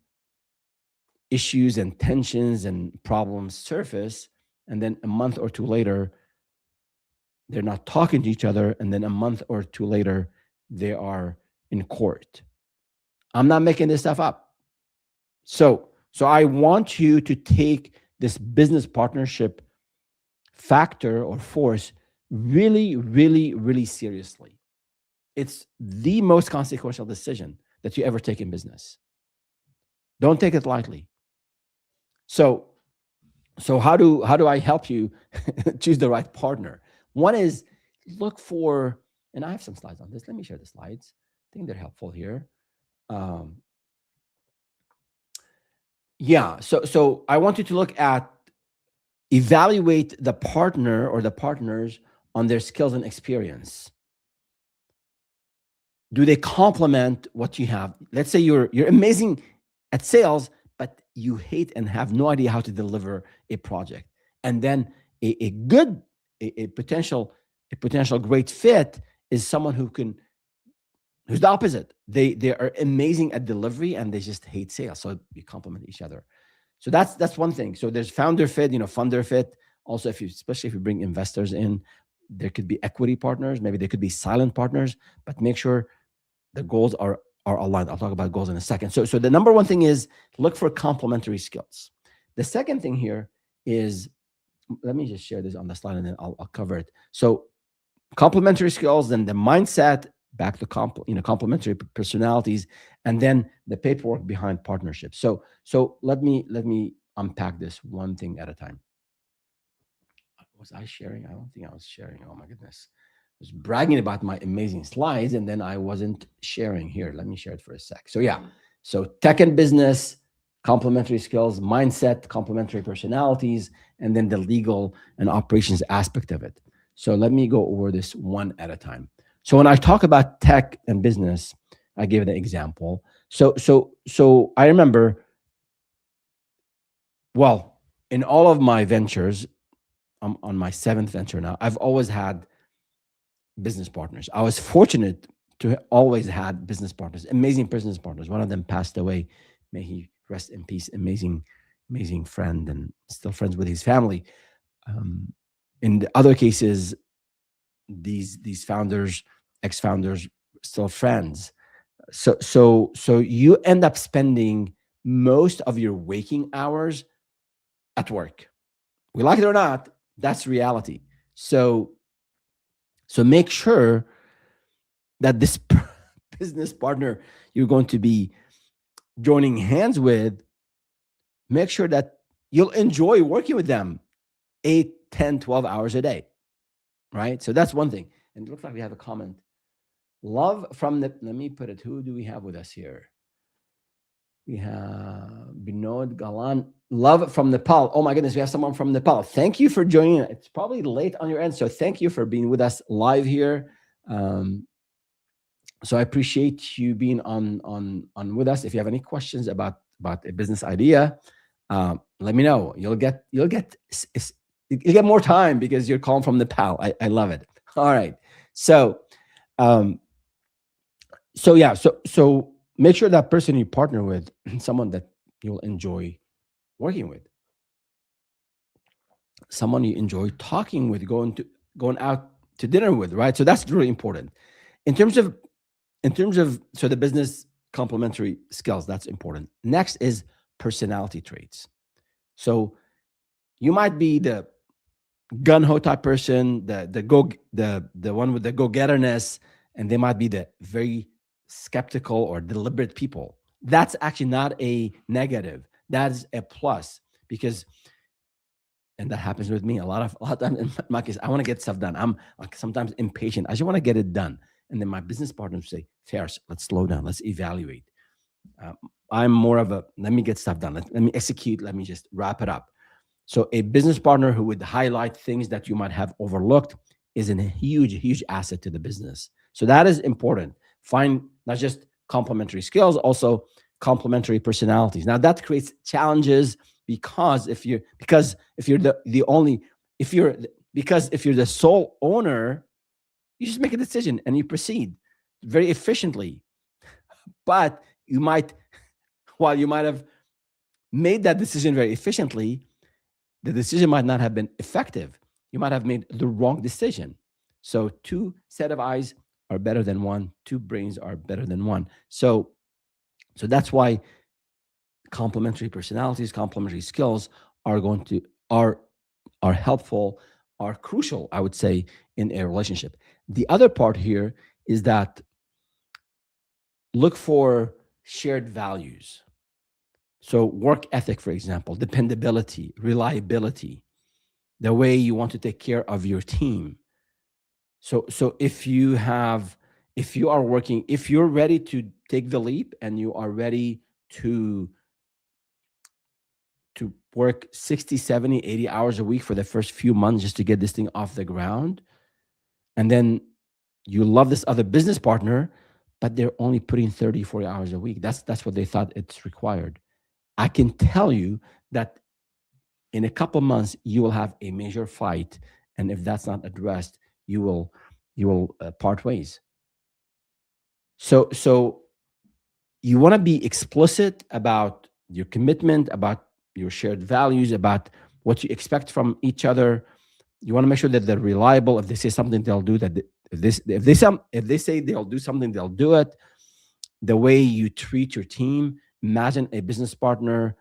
issues and tensions and problems surface. And then a month or two later, they're not talking to each other. And then a month or two later, they are in court. I'm not making this stuff up. So I want you to take this business partnership factor or force really, really, really seriously. It's the most consequential decision that you ever take in business. Don't take it lightly. So how do I help you choose the right partner? One is look for, and I have some slides on this. Let me share the slides. I think they're helpful here. So I want you to look at, evaluate the partner or the partners on their skills and experience. Do they complement what you have? Let's say you're amazing at sales, but you hate and have no idea how to deliver a project. And then a good, a potential, a potential great fit is someone who's the opposite. They are amazing at delivery and they just hate sales. So you complement each other. So that's one thing. So there's founder fit, funder fit. Also, if you, especially if you bring investors in, there could be equity partners. Maybe there could be silent partners, but make sure the goals are aligned. I'll talk about goals in a second. So the number one thing is look for complementary skills. The second thing here is, let me just share this on the slide and then I'll cover it. So complementary skills, then the mindset, back to complementary personalities, and then the paperwork behind partnerships. So let me unpack this one thing at a time. Was I sharing? I don't think I was sharing. Oh my goodness. I was bragging about my amazing slides and then I wasn't sharing. Here, let me share it for a sec. So yeah, so tech and business, complementary skills, mindset, complementary personalities, and then the legal and operations aspect of it. So let me go over this one at a time. So when I talk about tech and business, I give an example. So I remember, well, in all of my ventures, I'm on my seventh venture now, I've always had business partners. I was fortunate to always had business partners, amazing business partners. One of them passed away. May he rest in peace. Amazing friend, and still friends with his family. In the other cases, these founders, ex-founders, still friends. So you end up spending most of your waking hours at work. We like it or not, that's reality. So make sure that this business partner you're going to be joining hands with, make sure that you'll enjoy working with them 8, 10, 12 hours a day, right? So that's one thing. And it looks like we have a comment. Love from the, let me put it, who do we have with us here? We have Binod Galan. Love from Nepal. Oh my goodness, we have someone from Nepal. Thank you for joining. It's probably late on your end, so thank you for being with us live here. So I appreciate you being on with us. If you have any questions about a business idea, let me know. You'll get more time because you're calling from Nepal. I love it. All right. So yeah. So make sure that person you partner with, someone that you'll enjoy working with, someone you enjoy talking with, going out to dinner with, right? So that's really important. In terms of so the business complementary skills, that's important. Next is personality traits. So you might be the gun ho type person, the one with the go getterness, and they might be the very skeptical or deliberate people. That's actually not a negative. That is a plus, because, and that happens with me a lot of times in my case. I want to get stuff done. I'm like sometimes impatient. I just want to get it done. And then my business partners say, Faris, let's slow down. Let's evaluate. I'm more of a, let me get stuff done. Let me execute. Let me just wrap it up. So a business partner who would highlight things that you might have overlooked is a huge asset to the business. So that is important. Find not just complementary skills, also complementary personalities. Now that creates challenges because if you're the sole owner, you just make a decision and you proceed very efficiently. But while you might have made that decision very efficiently, the decision might not have been effective. You might have made the wrong decision. So 2 set of eyes are better than 1. 2 brains are better than 1. So that's why complementary personalities, complementary skills are helpful, are crucial, I would say, in a relationship. The other part here is that look for shared values. So work ethic, for example, dependability, reliability, the way you want to take care of your team. So if you're ready to take the leap and you are ready to work 60, 70, 80 hours a week for the first few months just to get this thing off the ground, and then you love this other business partner, but they're only putting 30, 40 hours a week. That's what they thought it's required. I can tell you that in a couple months you will have a major fight, and if that's not addressed, you will part ways. So you want to be explicit about your commitment, about your shared values, about what you expect from each other. You want to make sure that they're reliable. If they say something, they'll do that. If they say they'll do something, they'll do it. The way you treat your team. Imagine a business partner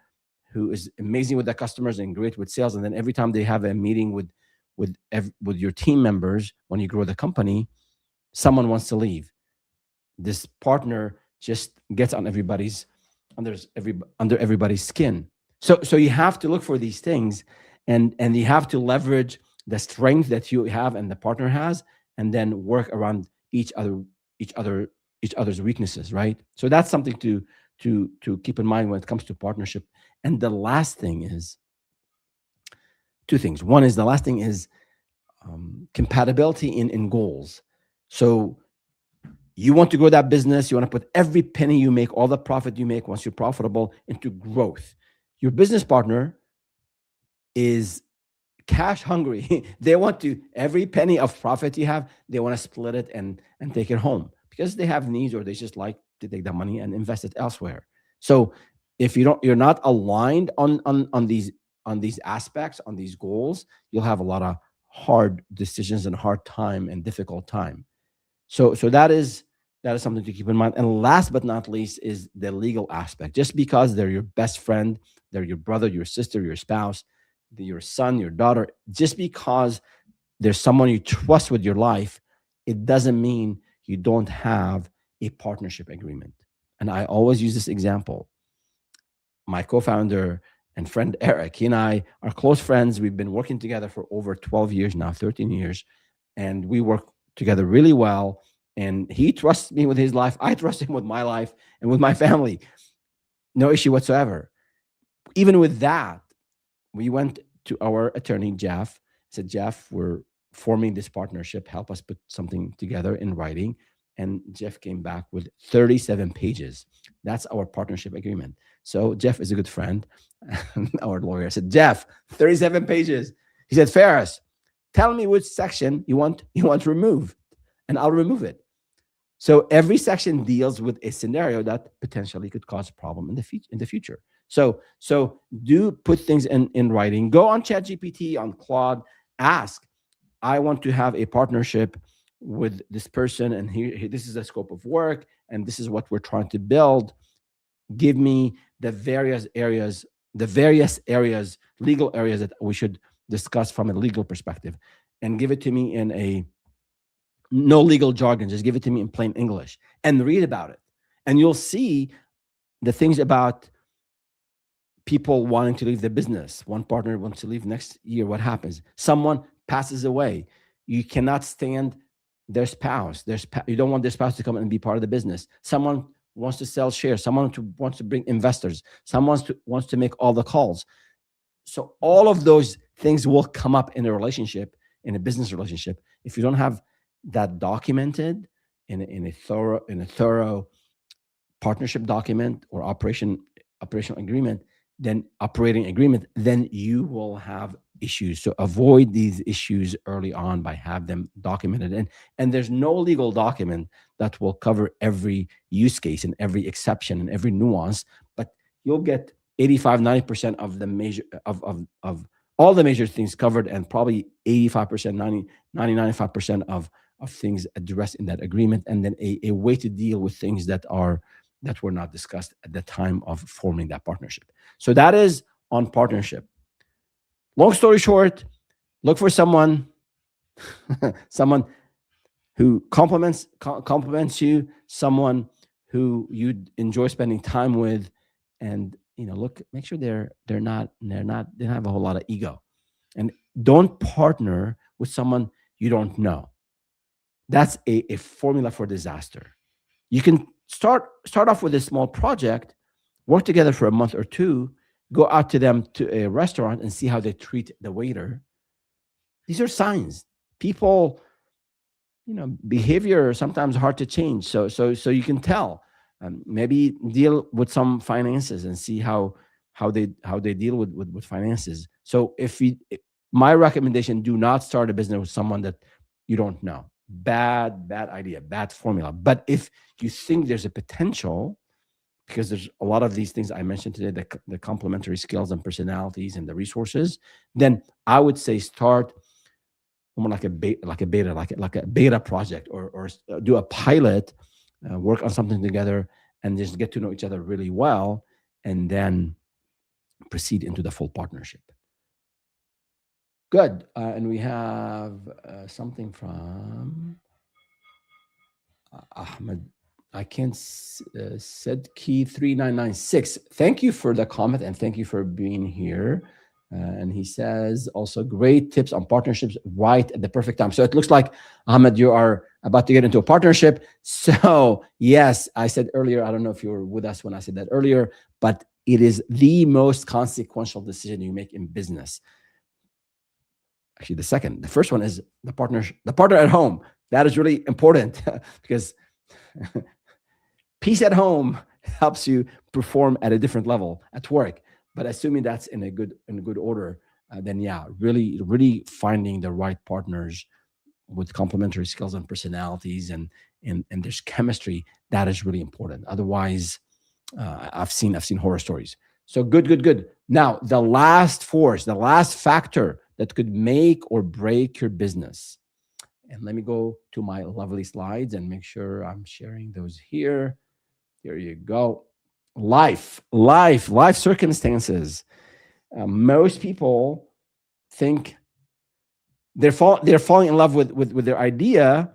who is amazing with the customers and great with sales, and then every time they have a meeting with your team members when you grow the company, someone wants to leave. This partner just gets on under everybody's skin. So you have to look for these things, and you have to leverage the strength that you have and the partner has, and then work around each other each other's weaknesses, right? So that's something to keep in mind when it comes to partnership. And the last thing is two things. One is the last thing is compatibility in goals. So you want to grow that business. You want to put every penny you make, all the profit you make once you're profitable, into growth. Your business partner is cash hungry. They want to, every penny of profit you have, they want to split it and take it home because they have needs, or they just like to take the money and invest it elsewhere. So if you're not aligned on these aspects, on these goals, you'll have a lot of hard decisions and hard time and difficult time. So that is something to keep in mind. And last but not least is the legal aspect. Just because they're your best friend, they're your brother, your sister, your spouse, your son, your daughter, just because there's someone you trust with your life, it doesn't mean you don't have a partnership agreement. And I always use this example. My co-founder and friend Eric, he and I are close friends. We've been working together for over 12 years now, 13 years, and we work together really well. And he trusts me with his life. I trust him with my life and with my family. No issue whatsoever. Even with that, we went to our attorney, Jeff, said, Jeff, we're forming this partnership. Help us put something together in writing. And Jeff came back with 37 pages. That's our partnership agreement. So Jeff is a good friend. Our lawyer said, Jeff, 37 pages. He said, Ferris, tell me which section you want removed, and I'll remove it. So every section deals with a scenario that potentially could cause a problem in the future. So do put things in writing. Go on ChatGPT, on Claude, ask, I want to have a partnership with this person, and here this is the scope of work, and this is what we're trying to build. Give me the various areas, legal areas that we should discuss from a legal perspective, and give it to me in a no legal jargon. Just give it to me in plain English and read about it. And you'll see the things about people wanting to leave the business. One partner wants to leave next year. What happens? Someone passes away. You cannot stand their spouse. You don't want their spouse to come and be part of the business. Someone wants to sell shares. Someone wants to bring investors. Someone wants to make all the calls. So all of those things will come up in a relationship, in a business relationship. If you don't have that documented in a thorough partnership document or operational agreement, then you will have issues. So avoid these issues early on by have them documented. And there's no legal document that will cover every use case and every exception and every nuance, but you'll get 85-90% of the major of all the major things covered, and probably 85%, 95% of things addressed in that agreement, and then a way to deal with things that were not discussed at the time of forming that partnership. So that is on partnership. Long story short, look for someone who compliments you, someone who you enjoy spending time with, and make sure they don't have a whole lot of ego, and don't partner with someone you don't know. That's a formula for disaster. You can start off with a small project, work together for a month or two, go out to them to a restaurant and see how they treat the waiter. These are signs. People behavior sometimes hard to change. So you can tell. Maybe deal with some finances and see how they deal with finances. So my recommendation: do not start a business with someone that you don't know. Bad idea, bad formula. But if you think there's a potential, because there's a lot of these things I mentioned today, the complementary skills and personalities and the resources, then I would say start more like a beta project, or do a pilot, work on something together, and just get to know each other really well, and then proceed into the full partnership. Good. And we have something from Ahmed. I can't said key 3996. Thank you for the comment and thank you for being here. And he says also great tips on partnerships right at the perfect time. So it looks like, Ahmed, you are about to get into a partnership. So yes, I said earlier, I don't know if you were with us when I said that earlier, but it is the most consequential decision you make in business. Actually, the first one is the partner at home. That is really important because peace at home helps you perform at a different level at work. But assuming that's in a good order, then yeah, really finding the right partners with complementary skills and personalities, and there's chemistry, that is really important. Otherwise, I've seen horror stories. So good. Now the last force, the last factor that could make or break your business. And let me go to my lovely slides and make sure I'm sharing those here. There you go. Life circumstances. Most people think they're falling in love with their idea,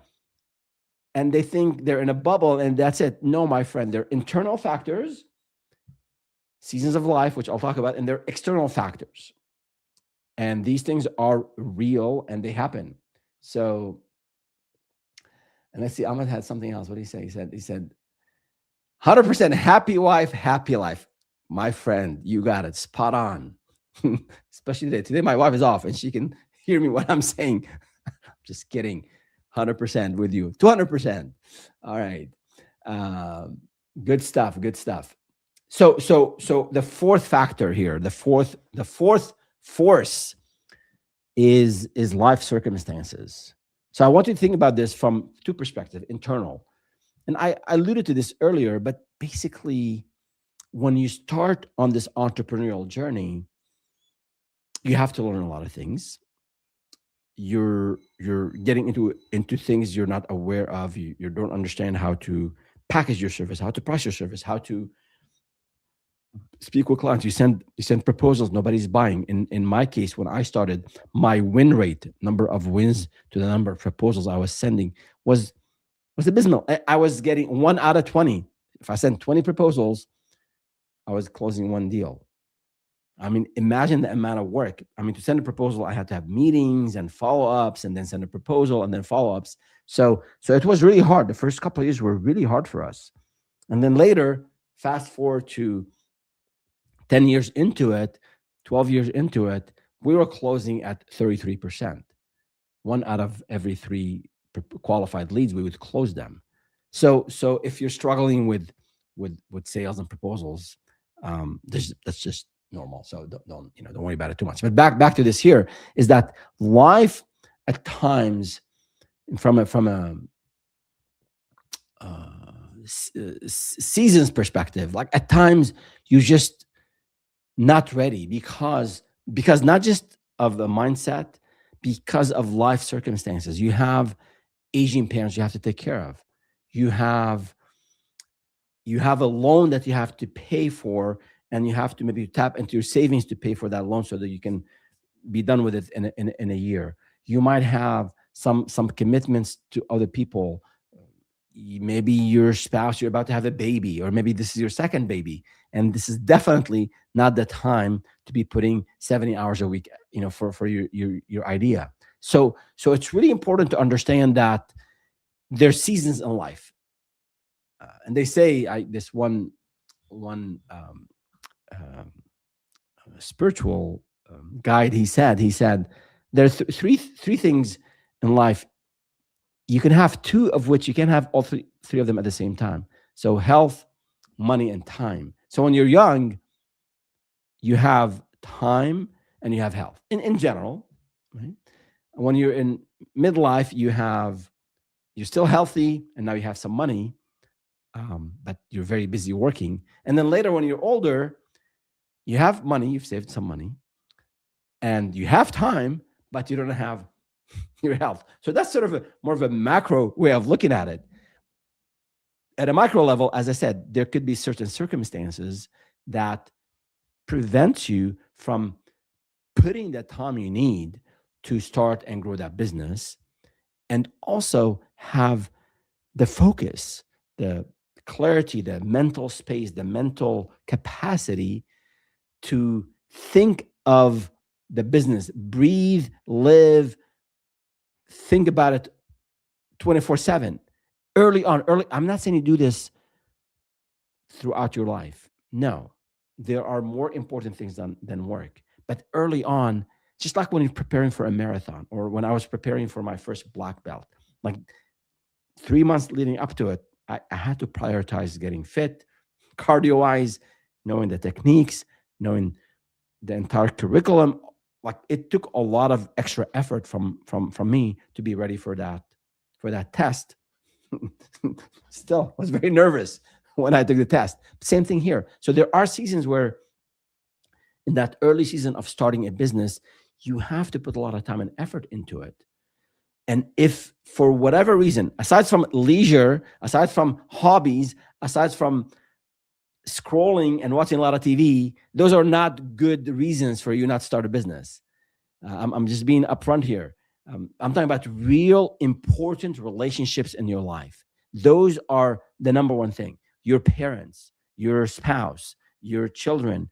and they think they're in a bubble and that's it. No, my friend, they're internal factors, seasons of life, which I'll talk about, and they're external factors. And these things are real and they happen. So, and let's see, Ahmed had something else. What did he say? He said, 100% happy wife, happy life. My friend, you got it. Spot on. Especially today. Today, my wife is off and she can hear me what I'm saying. Just kidding. 100% with you. 200%. All right. Good stuff. So the fourth factor here, the fourth force is life circumstances. So I want you to think about this from two perspectives: internal. And I alluded to this earlier, but basically, when you start on this entrepreneurial journey, you have to learn a lot of things. You're getting into things you're not aware of. You don't understand how to package your service, how to price your service, how to speak with clients. You send proposals, nobody's buying. In my case, when I started, my win rate, number of wins to the number of proposals I was sending, was abysmal. I was getting 1 out of 20. If I sent 20 proposals, I was closing one deal. I mean, imagine the amount of work. I mean, to send a proposal, I had to have meetings and follow-ups, and then send a proposal and then follow-ups. So it was really hard. The first couple of years were really hard for us. And then later, fast forward to 10 years into it, 12 years into it, we were closing at 33%. 1 out of every 3 qualified leads, we would close them. So if you're struggling with sales and proposals, that's just normal. So don't worry about it too much. But back to this here is that life at times, from a seasons perspective, like at times you just not ready because not just of the mindset, because of life circumstances. You have aging parents you have to take care of. You have a loan that you have to pay for, and you have to maybe tap into your savings to pay for that loan so that you can be done with it in a year. You might have some commitments to other people. Maybe your spouse, you're about to have a baby, or maybe this is your second baby, and this is definitely not the time to be putting 70 hours a week, for your idea. So it's really important to understand that there's seasons in life, and they say this one spiritual guide. He said there are three things in life you can have two of which you can have all three of them at the same time. So health, money, and time. So when you're young, you have time and you have health in general, right? When you're in midlife, you're still healthy and now you have some money, but you're very busy working. And then later, when you're older, you have money, you've saved some money, and you have time, but you don't have your health. So that's sort of a more of a macro way of looking at it. At a micro level, as I said, there could be certain circumstances that prevent you from putting the time you need to start and grow that business, and also have the focus, the clarity, the mental space, the mental capacity to think of the business, breathe, live, think about it 24/7. Early on, I'm not saying you do this throughout your life. No, there are more important things than work. But early on, just like when you're preparing for a marathon, or when I was preparing for my first black belt, like 3 months leading up to it, I had to prioritize getting fit, cardio wise, knowing the techniques, knowing the entire curriculum. Like, it took a lot of extra effort from me to be ready for that test. Still was very nervous when I took the test. Same thing here. So there are seasons where, in that early season of starting a business, you have to put a lot of time and effort into it. And if for whatever reason, aside from leisure, aside from hobbies, aside from scrolling and watching a lot of TV, those are not good reasons for you not to start a business. I'm just being upfront here. I'm talking about real important relationships in your life. Those are the number one thing. Your parents, your spouse, your children.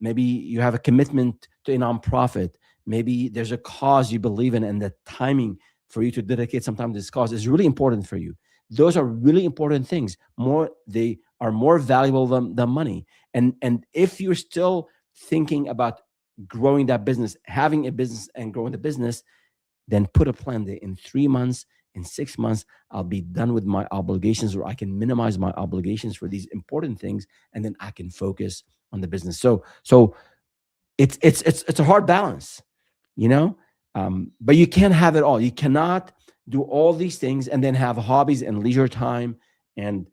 Maybe you have a commitment to a nonprofit. Maybe there's a cause you believe in, and the timing for you to dedicate some time to this cause is really important for you. Those are really important things. They are more valuable than money. And if you're still thinking about growing that business, having a business and growing the business, then put a plan that in 3 months, in 6 months, I'll be done with my obligations, or I can minimize my obligations for these important things, and then I can focus on the business. So it's a hard balance, you know. But you can't have it all. You cannot do all these things and then have hobbies and leisure time and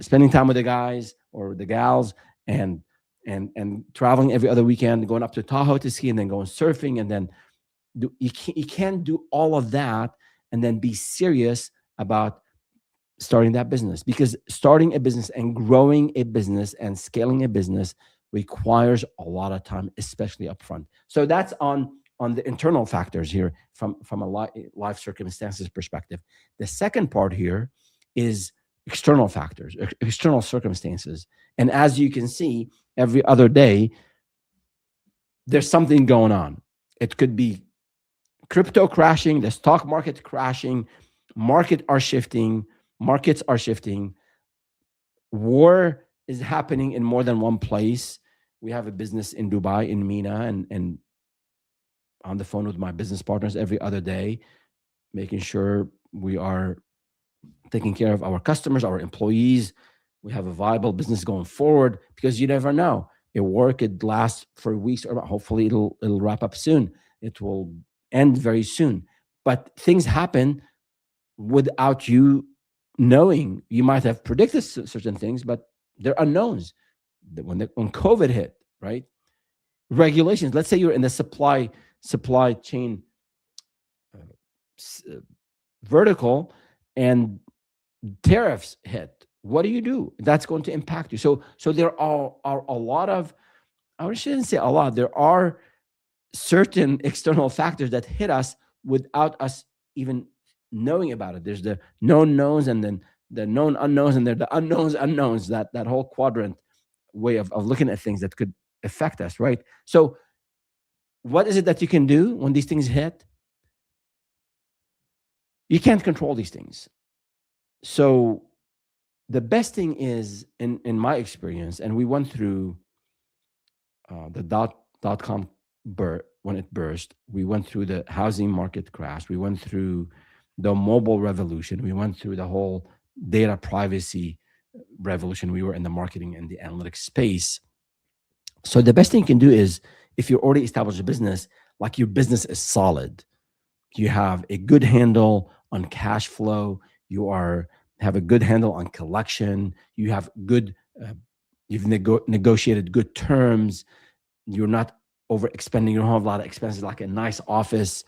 spending time with the guys or the gals, and traveling every other weekend, going up to Tahoe to ski, and then going surfing, and then you can't do all of that and then be serious about starting that business, because starting a business and growing a business and scaling a business requires a lot of time, especially upfront. So that's on the internal factors here, from a life circumstances perspective. The second part here is external factors, external circumstances. And as you can see, every other day there's something going on. It could be crypto crashing, the stock market crashing, markets are shifting, war is happening in more than one place. We have a business in Dubai, in MENA, and on the phone with my business partners every other day, making sure we are taking care of our customers, our employees. We have a viable business going forward, because you never know. A war could last for weeks, or hopefully it'll wrap up soon. It will end very soon. But things happen without you knowing. You might have predicted certain things, but they're unknowns. When COVID hit, right? Regulations. Let's say you're in the supply chain vertical, and tariffs hit. What do you do? That's going to impact you. So there are a lot of, I shouldn't say a lot, there are certain external factors that hit us without us even knowing about it. There's the known knowns, and then the known unknowns, and there the unknowns, that whole quadrant way of looking at things that could affect us, right? So what is it that you can do when these things hit? You can't control these things. So the best thing is, in my experience, and we went through the .com when it burst. We went through the housing market crash. We went through the mobile revolution. We went through the whole data privacy revolution. We were in the marketing and the analytics space. So the best thing you can do is, if you already established a business, like your business is solid, you have a good handle on cash flow, you are have a good handle on collection, you have good you've negotiated good terms, you're not overexpending, you don't have a lot of expenses like a nice office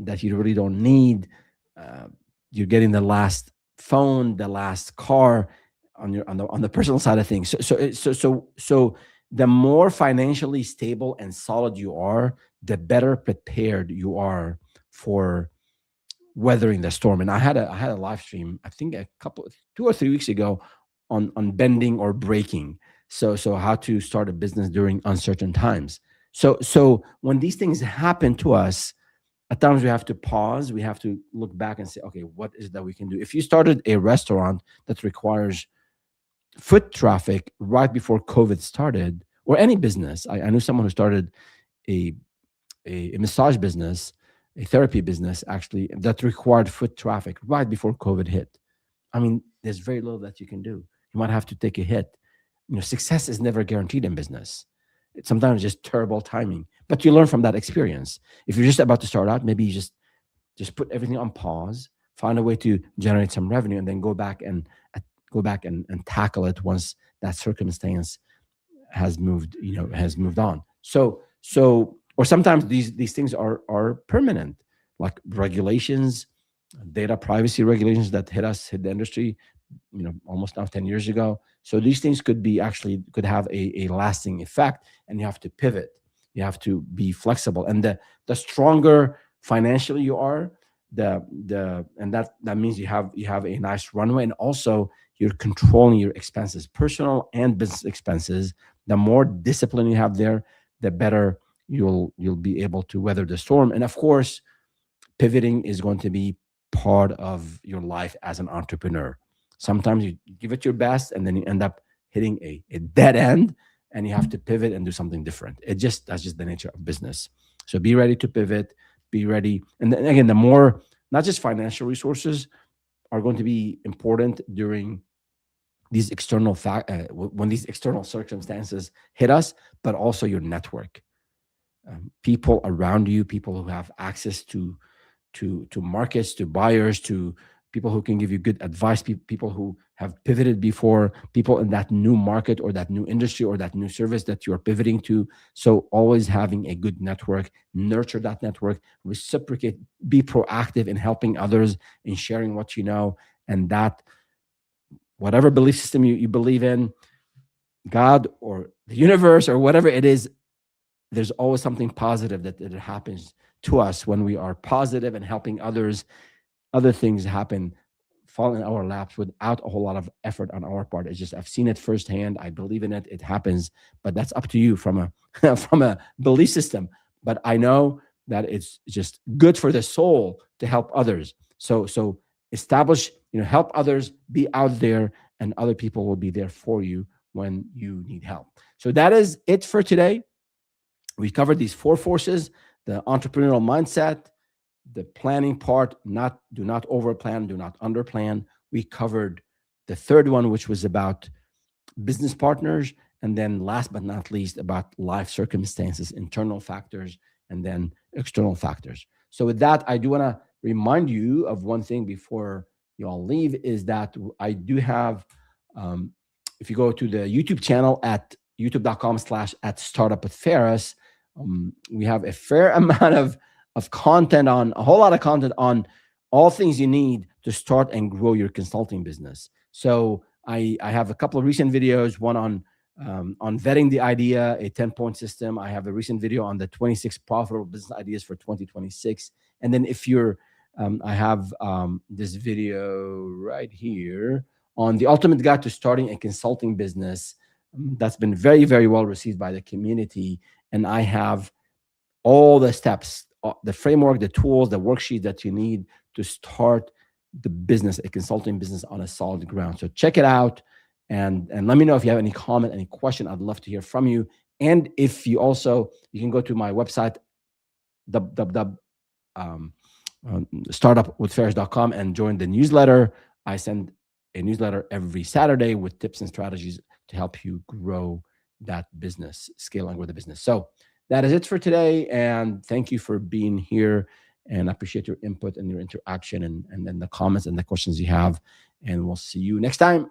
that you really don't need. Uh, you're getting the last phone, the last car on your on the personal side of things. So the more financially stable and solid you are, the better prepared you are for weathering the storm. And I had a live stream, I think a couple 2 or 3 weeks ago, on bending or breaking. So how to start a business during uncertain times. So when these things happen to us, at times we have to pause, we have to look back and say, okay, what is it that we can do? If you started a restaurant that requires foot traffic right before COVID started, or any business, I knew someone who started a, a massage business, a therapy business actually, that required foot traffic right before COVID hit. I mean, there's very little that you can do. You might have to take a hit. Success is never guaranteed in business. It's sometimes just terrible timing, but you learn from that experience. If you're just about to start out, maybe you just put everything on pause, find a way to generate some revenue, and then go back and tackle it once that circumstance has moved on. Or sometimes these things are permanent, like regulations, data privacy regulations that hit the industry, almost now 10 years ago. So these things could have a lasting effect, and you have to pivot. You have to be flexible. And the stronger financially you are, and that means you have a nice runway, and also you're controlling your expenses, personal and business expenses. The more discipline you have there, the better you'll be able to weather the storm. And of course, pivoting is going to be part of your life as an entrepreneur. Sometimes you give it your best, and then you end up hitting a dead end, and you have to pivot and do something different. That's just the nature of business. So be ready to pivot, be ready. And then again, the more, not just financial resources are going to be important during these when these external circumstances hit us, but also your network, people around you, people who have access to markets, to buyers, to people who can give you good advice, people who have pivoted before, people in that new market or that new industry or that new service that you're pivoting to. So always having a good network, nurture that network, reciprocate, be proactive in helping others, in sharing what you know, and that whatever belief system you believe in, God or the universe or whatever it is, there's always something positive that happens to us when we are positive and helping others. Other things happen, fall in our laps without a whole lot of effort on our part. It's just, I've seen it firsthand. I believe in it. It happens, but that's up to you from a from a belief system. But I know that it's just good for the soul to help others. So establish, help others, be out there, and other people will be there for you when you need help. So that is it for today. We covered these four forces: the entrepreneurial mindset, the planning part, do not overplan, do not underplan. We covered the third one, which was about business partners, and then last but not least, about life circumstances, internal factors, and then external factors. So with that, I do want to remind you of one thing before you all leave, is that I do have, if you go to the YouTube channel at youtube.com/at startup with Ferris, we have a fair amount of content, on a whole lot of content on all things you need to start and grow your consulting business. So I have a couple of recent videos, one on vetting the idea, a 10-point system. I have a recent video on the 26 profitable business ideas for 2026. And then I have this video right here on the ultimate guide to starting a consulting business. That's been very, very well received by the community. And I have all the steps, the framework, the tools, the worksheet that you need to start the business, a consulting business, on a solid ground. So check it out, and let me know if you have any comment, any question. I'd love to hear from you. And if you can go to my website, startupwithferris.com and join the newsletter. I send a newsletter every Saturday with tips and strategies to help you grow that business, scale and grow the business. So that is it for today. And thank you for being here. And I appreciate your input and your interaction and then the comments and the questions you have. And we'll see you next time.